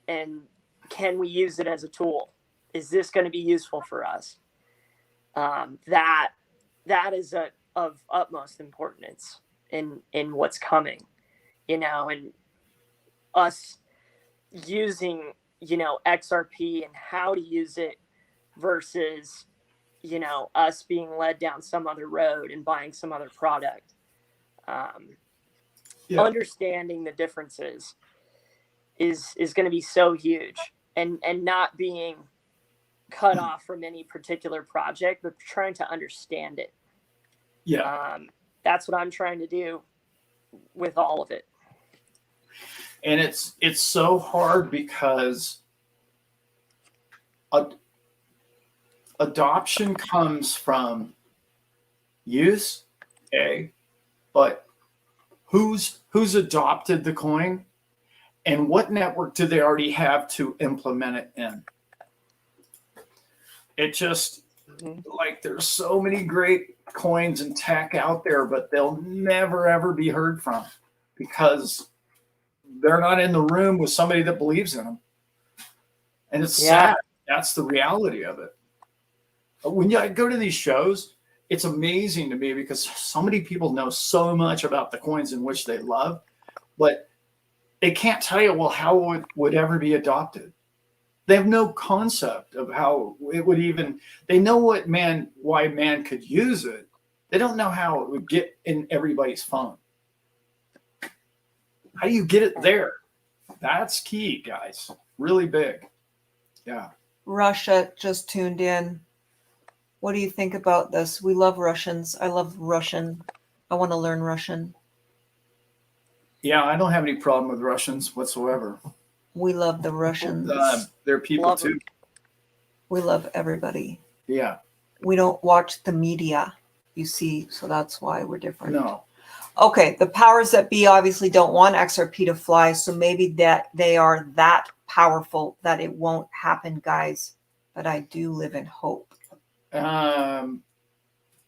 and can we use it as a tool? Is this going to be useful for us? That is of utmost importance in what's coming, and us using, XRP and how to use it versus, us being led down some other road and buying some other product. Understanding the differences is going to be so huge, and not being cut off from any particular project, but trying to understand it. That's what I'm trying to do with all of it. And it's so hard because adoption comes from use, but who's adopted the coin, and what network do they already have to implement it in? It just, like, there's so many great coins and tech out there, but they'll never ever be heard from because they're not in the room with somebody that believes in them. And it's sad. That's the reality of it. When I go to these shows, it's amazing to me because so many people know so much about the coins in which they love, but they can't tell you, well, how it would ever be adopted. They have no concept of how it would even, they know why man could use it. They don't know how it would get in everybody's phone. How do you get it there? That's key, guys. Really big. Yeah. Russia just tuned in. What do you think about this? We love Russians. I love Russian. I want to learn Russian. Yeah, I don't have any problem with Russians whatsoever. We love the Russians. They're people Love too. them. We love everybody. Yeah. We don't watch the media, you see, so that's why we're different. No. Okay, the powers that be obviously don't want XRP to fly, so maybe that they are that powerful that it won't happen, guys. But I do live in hope.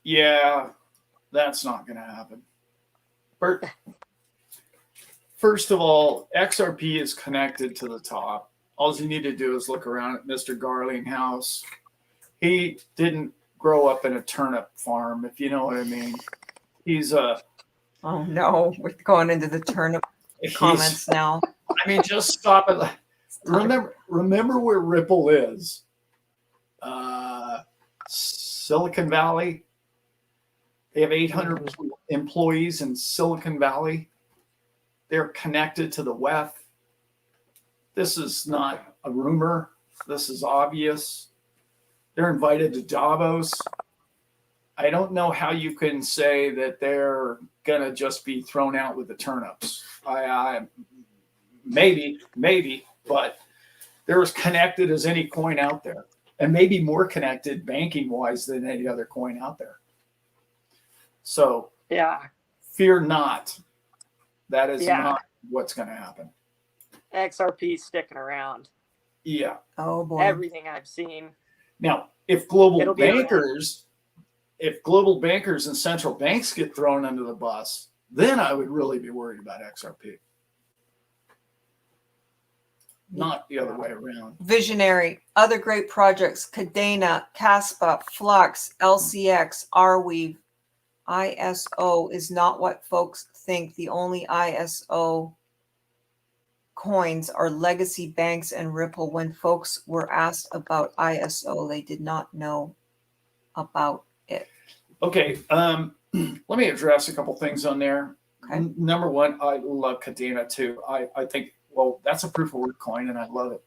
Yeah, that's not going to happen. Bert, First of all, XRP is connected to the top. All you need to do is look around at Mr. Garlinghouse. He didn't grow up in a turnip farm, if you know what I mean. He's a. Oh no, we're going into the turnip comments now. I mean, just stop it. Remember where Ripple is. Silicon Valley. They have 800 employees in Silicon Valley. They're connected to the WEF. This is not a rumor. This is obvious. They're invited to Davos. I don't know how you can say that they're going to just be thrown out with the turnips. Maybe, but they're as connected as any coin out there, and maybe more connected banking wise than any other coin out there. So Yeah. fear not. That is not what's going to happen. XRP sticking around. Yeah. Oh boy. Everything I've seen. Now, if global It'll be bankers and central banks get thrown under the bus, then I would really be worried about XRP. Not the other way around. Visionary. Other great projects: Cadena, Caspa, Flux, LCX, Arweave. ISO is not what folks think. The only ISO coins are legacy banks and Ripple. When folks were asked about ISO, they did not know about it. Okay, let me address a couple things on there. Okay. Number one, I love Cadena too. I think, well, that's a proof of work coin, and I love it.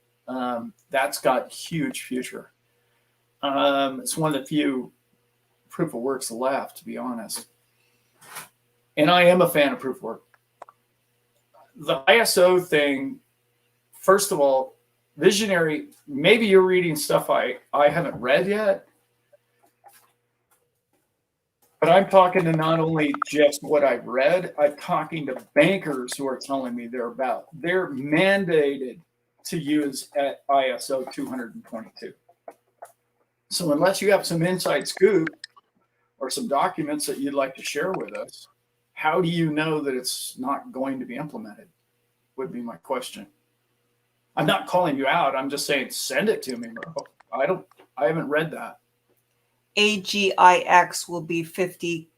That's got huge future. It's one of the few proof of works left, to be honest. And I am a fan of proof of work. The ISO thing, first of all, visionary, maybe you're reading stuff I haven't read yet. But I'm talking to not only just what I've read, I'm talking to bankers who are telling me they're mandated to use at ISO 222. So unless you have some inside scoop or some documents that you'd like to share with us, how do you know that it's not going to be implemented? Would be my question. I'm not calling you out. I'm just saying, send it to me, bro. I haven't read that. AGIX will be 50.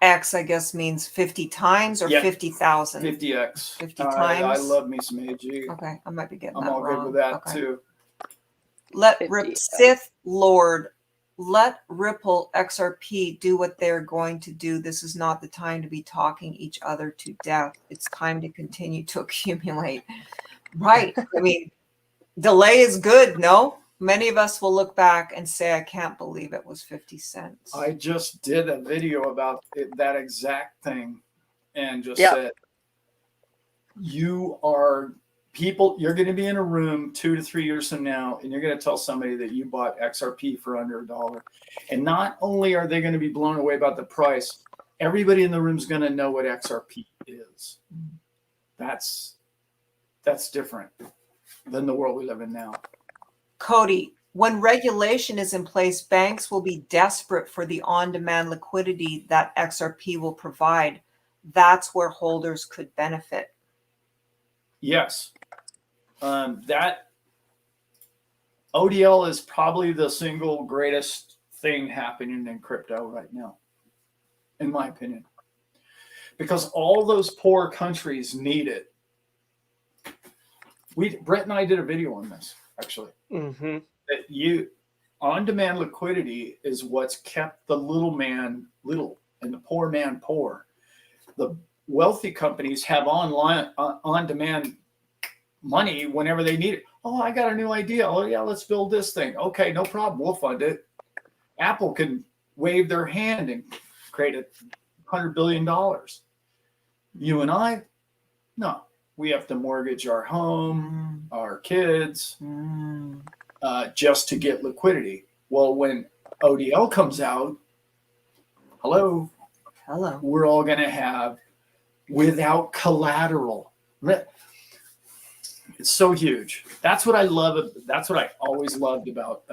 X, I guess, means 50 times or 50,000. 50x. 50 times. I love me some AG. Okay, I might be getting I'm that all wrong. good with that Okay. too. Sith Lord, let Ripple XRP do what they're going to do. This is not the time to be talking each other to death. It's time to continue to accumulate. Right. I mean, delay is good, no? Many of us will look back and say, I can't believe it was 50 cents. I just did a video about that exact thing and just said, you're going to be in a room 2 to 3 years from now, and you're going to tell somebody that you bought XRP for under $1. And not only are they going to be blown away about the price, everybody in the room is going to know what XRP is. That's different than the world we live in now. Cody, when regulation is in place, banks will be desperate for the on-demand liquidity that XRP will provide. That's where holders could benefit. Yes. That ODL is probably the single greatest thing happening in crypto right now, in my opinion, because all those poor countries need it. Brett and I did a video on this, actually. Mm-hmm. That on-demand liquidity is what's kept the little man little and the poor man poor. The wealthy companies have on-demand money whenever they need it. Oh, I got a new idea. Oh yeah, let's build this thing. Okay, no problem. We'll fund it. Apple can wave their hand and create $100 billion. You and I, no. We have to mortgage our home, our kids, just to get liquidity. Well, when ODL comes out, hello, we're all going to have without collateral. It's so huge. That's what I love. That's what I always loved about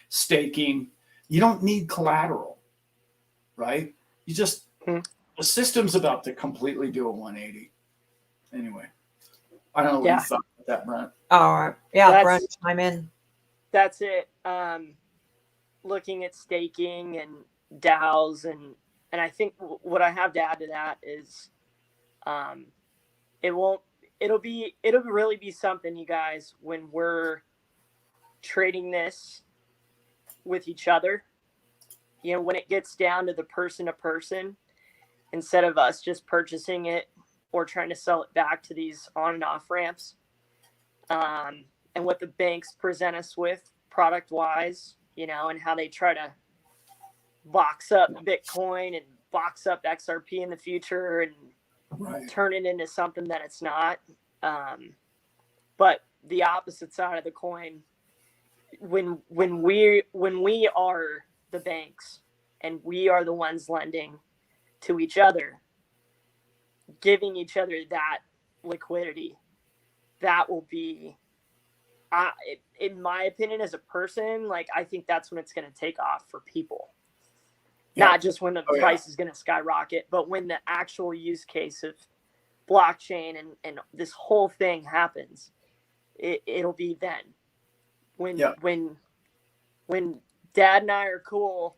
staking. You don't need collateral, right? You just The system's about to completely do a 180. Anyway, I don't know what Yeah. you thought about that, Brent. All right. Yeah, That's- Brent, I'm in. That's it. Looking at staking and DAOs, and I think what I have to add to that is, it'll really be something, you guys, when we're trading this with each other. You know, when it gets down to the person to person, instead of us just purchasing it or trying to sell it back to these on and off ramps, and what the banks present us with product wise, you know, and how they try to box up Bitcoin and box up XRP in the future and Right. turn it into something that it's not. But the opposite side of the coin, when we are the banks and we are the ones lending to each other, giving each other that liquidity, that will be, in my opinion, as a person, like, I think that's when it's going to take off for people. Yeah. Not just when the Oh, yeah. price is going to skyrocket, but when the actual use case of blockchain and this whole thing happens, it'll be then. When Yeah. when Dad and I are cool,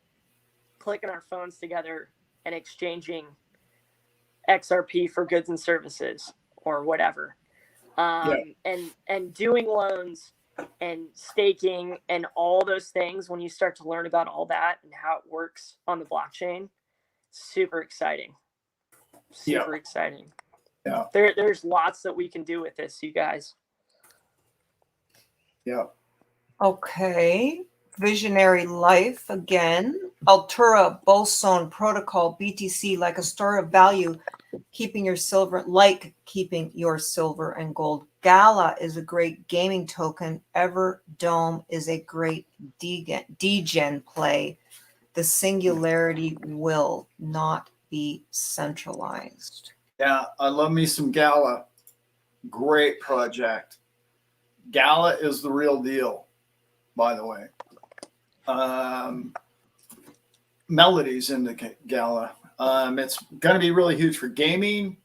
clicking our phones together and exchanging XRP for goods and services or whatever, and doing loans and staking and all those things. When you start to learn about all that and how it works on the blockchain, super exciting. Super exciting. Yeah. There's lots that we can do with this, you guys. Yeah. Okay. Visionary Life again. Altura Bolson Protocol BTC, like a store of value, keeping your silver and gold. Gala is a great gaming token. Everdome is a great degen play. The singularity will not be centralized. Yeah. I love me some Gala. Great project. Gala is the real deal, by the way. Melodies in the Gala. It's going to be really huge for gaming,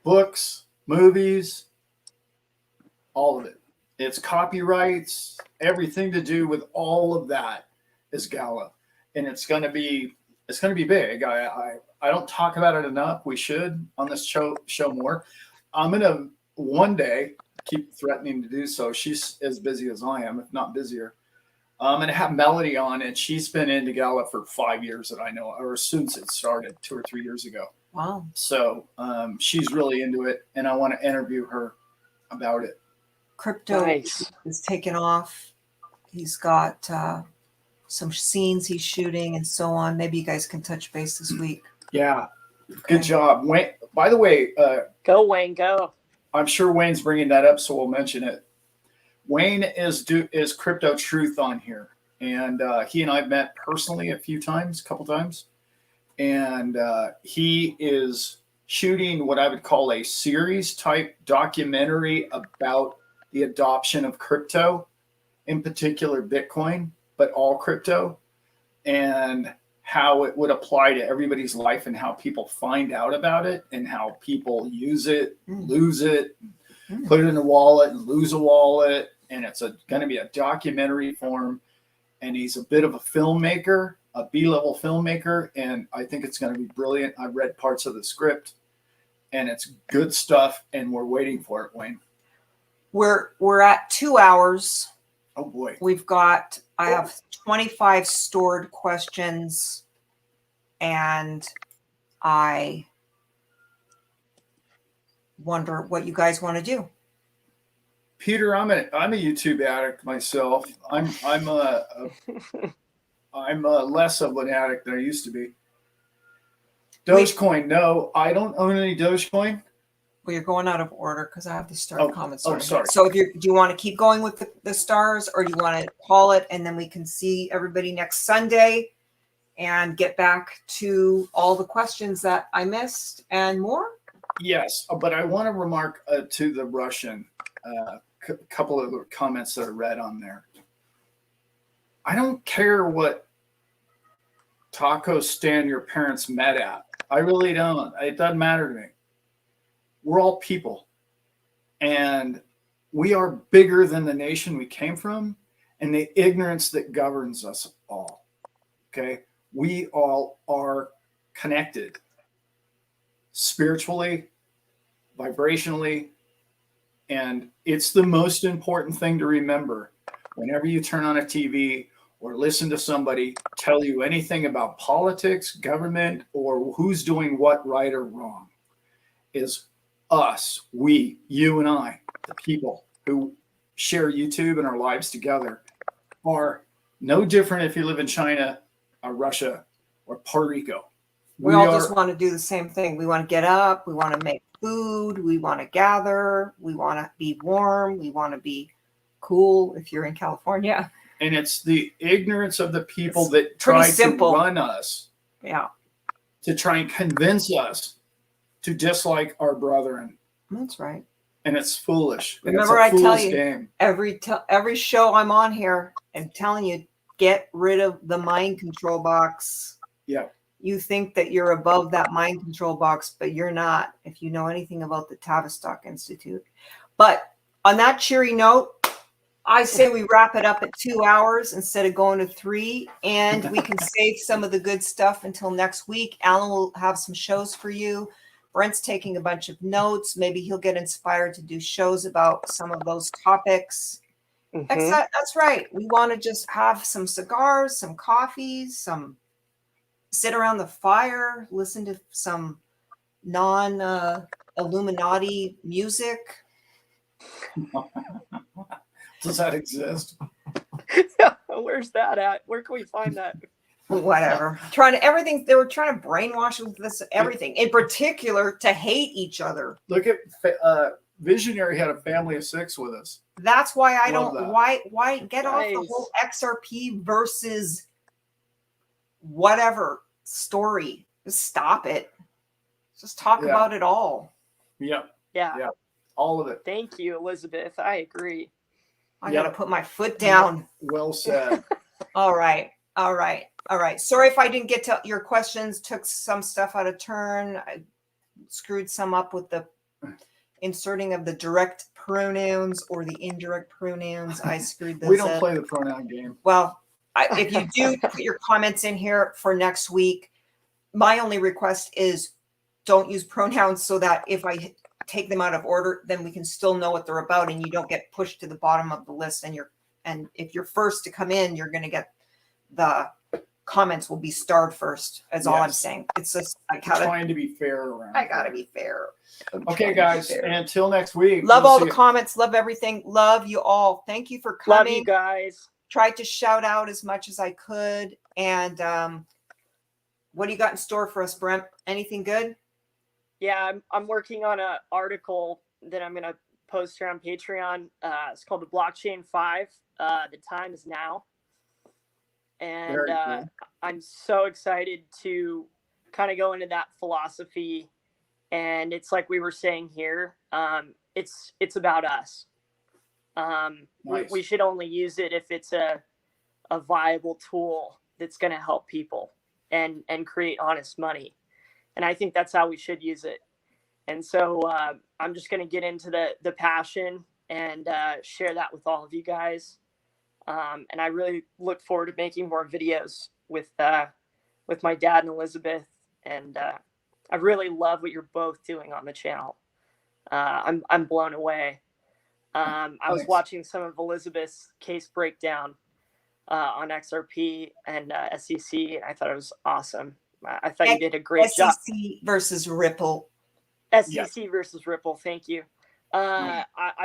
books, movies, all of it. It's copyrights, everything to do with all of that is Gala, and it's going to be big. I don't talk about it enough. We should on this show more. I'm going to one day keep threatening to do so. She's as busy as I am, if not busier. I'm going to have Melody on, and she's been into Gala for 5 years that I know, or since it started 2 or 3 years ago. Wow. So she's really into it, and I want to interview her about it. Crypto Nice. is taking off. He's got some scenes he's shooting and so on. Maybe you guys can touch base this week. Yeah. Okay. Good job. Wayne, by the way, Go, Wayne, go. I'm sure Wayne's bringing that up, so we'll mention it. Wayne is Crypto Truth on here, and he and I've met personally a couple times, and he is shooting what I would call a series type documentary about the adoption of crypto, in particular Bitcoin, but all crypto, and how it would apply to everybody's life and how people find out about it and how people use it, lose it, put it in a wallet and lose a wallet. And it's going to be a documentary form. And he's a bit of a filmmaker, a B-level filmmaker. And I think it's going to be brilliant. I read parts of the script and it's good stuff. And we're waiting for it, Wayne. We're at 2 hours. Oh boy. I have 25 stored questions, and I wonder what you guys want to do. Peter, I'm a YouTube addict myself. I'm less of an addict than I used to be. Dogecoin, no, I don't own any Dogecoin. Well, you're going out of order because I have the star comments. Oh, sorry. So do you want to keep going with the stars, or do you want to call it and then we can see everybody next Sunday and get back to all the questions that I missed and more? Yes, but I want to remark to the Russian, couple of the comments that are read on there. I don't care what taco stand your parents met at. I really don't. It doesn't matter to me. We're all people. And we are bigger than the nation we came from and the ignorance that governs us all. Okay? We all are connected spiritually, vibrationally, and it's the most important thing to remember whenever you turn on a TV or listen to somebody tell you anything about politics, government, or who's doing what right or wrong, is us, we, you and I, the people who share YouTube and our lives together, are no different if you live in China or Russia or Puerto Rico. We all just want to do the same thing. We want to get up. We want to make food. We want to gather. We want to be warm. We want to be cool if you're in California. And it's the ignorance of the people It's that pretty try simple. to run us, Yeah, to try and convince us to dislike our brethren. that's right. And it's foolish. Remember, it's a I tell foolish you, game. every show I'm on here, I'm telling you, get rid of the mind control box. Yeah. You think that you're above that mind control box, but you're not if you know anything about the Tavistock Institute. But on that cheery note, I say we wrap it up at 2 hours instead of going to 3, and we can save some of the good stuff until next week. Alan will have some shows for you. Brent's taking a bunch of notes. Maybe he'll get inspired to do shows about some of those topics. That's right. We want to just have some cigars, some coffees, some sit around the fire, listen to some non-Illuminati music. Does that exist? Where's that at? Where can we find that? Whatever. They were trying to brainwash us with this everything, in particular to hate each other. Look at Visionary had a family of 6 with us. That's why I Love don't. that. Why get off the Nice. whole XRP versus whatever story? Just stop it. Just talk Yeah. about it all. Yep. Yeah. Yeah. All of it. Thank you, Elizabeth. I agree. I Yep. gotta put my foot down. Well said. All right. Sorry if I didn't get to your questions, took some stuff out of turn. I screwed some up with the inserting of the direct pronouns or the indirect pronouns. I screwed those We don't up. play the pronoun game. Well, if you do put your comments in here for next week, my only request is don't use pronouns so that if I take them out of order, then we can still know what they're about and you don't get pushed to the bottom of the list. And if you're first to come in, you're going to get the comments will be starred first. That's all I'm Yes. saying. It's just Trying to be fair around. I gotta be fair. I'm trying Okay, to be guys. fair. Until next week. Love we'll all see the you. comments. Love everything. Love you all. Thank you for Love coming. you guys. Tried to shout out as much as I could. And what do you got in store for us, Brent? Anything good? Yeah, I'm working on an article that I'm gonna post here on Patreon. It's called the Blockchain 5. The time is now, and Very cool. I'm so excited to kind of go into that philosophy. And it's like we were saying here, it's about us. Nice. We should only use it if it's a viable tool that's going to help people and create honest money. And I think that's how we should use it. And so I'm just going to get into the passion and share that with all of you guys. And I really look forward to making more videos with my dad and Elizabeth. And I really love what you're both doing on the channel. I'm blown away. I was Thanks. watching some of Elizabeth's case breakdown on XRP and SEC, and I thought it was awesome. I thought you did a great job. SEC versus Ripple. SEC versus Ripple. Thank you. I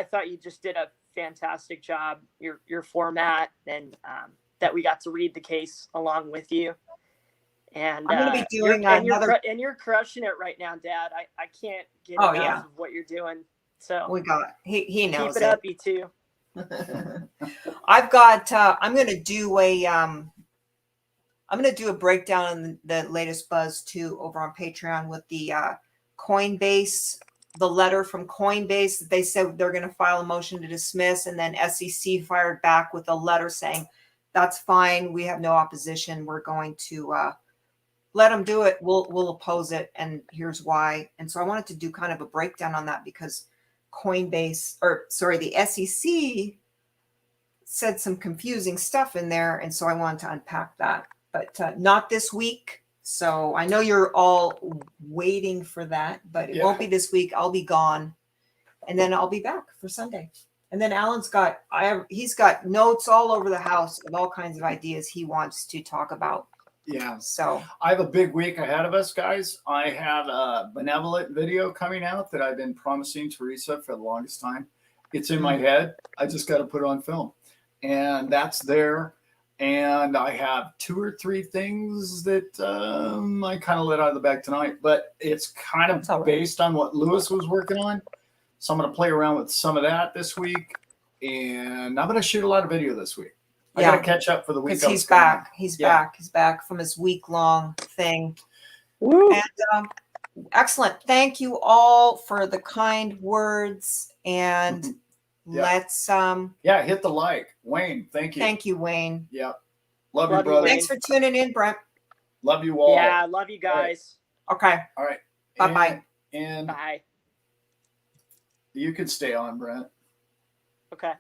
thought you just did a fantastic job. Your format, and that we got to read the case along with you. And I'm going to be doing you're crushing it right now, Dad. I can't get Oh, enough yeah. of what you're doing. So We got he knows keep it up, you two. I've got I'm going to do a breakdown on the latest buzz too over on Patreon with the Coinbase, the letter from Coinbase. They said they're going to file a motion to dismiss, and then SEC fired back with a letter saying that's fine, we have no opposition, we're going to let them do it, we'll oppose it, and here's why. And so I wanted to do kind of a breakdown on that because Coinbase, or sorry, the SEC said some confusing stuff in there, and so I wanted to unpack that, but not this week. So I know you're all waiting for that, but it won't be this week. I'll be gone, and then I'll be back for Sunday. And then Alan's got he's got notes all over the house of all kinds of ideas he wants to talk about. Yeah. So I have a big week ahead of us, guys. I have a benevolent video coming out that I've been promising Teresa for the longest time. It's in my head. I just got to put it on film. And that's there. And I have 2 or 3 things that I kind of let out of the bag tonight, but it's kind of based on what Lewis was working on. So I'm going to play around with some of that this week. And I'm going to shoot a lot of video this week. I got to catch up for the week. Because he's back. He's back from his week-long thing. Woo. And excellent. Thank you all for the kind words. And let's hit the like. Wayne, thank you. Thank you, Wayne. Yeah. Love you, brother. Thanks for tuning in, Brent. Love you all. Yeah, love you guys. Okay. All right. Bye-bye. And Bye. you can stay on, Brent. Okay.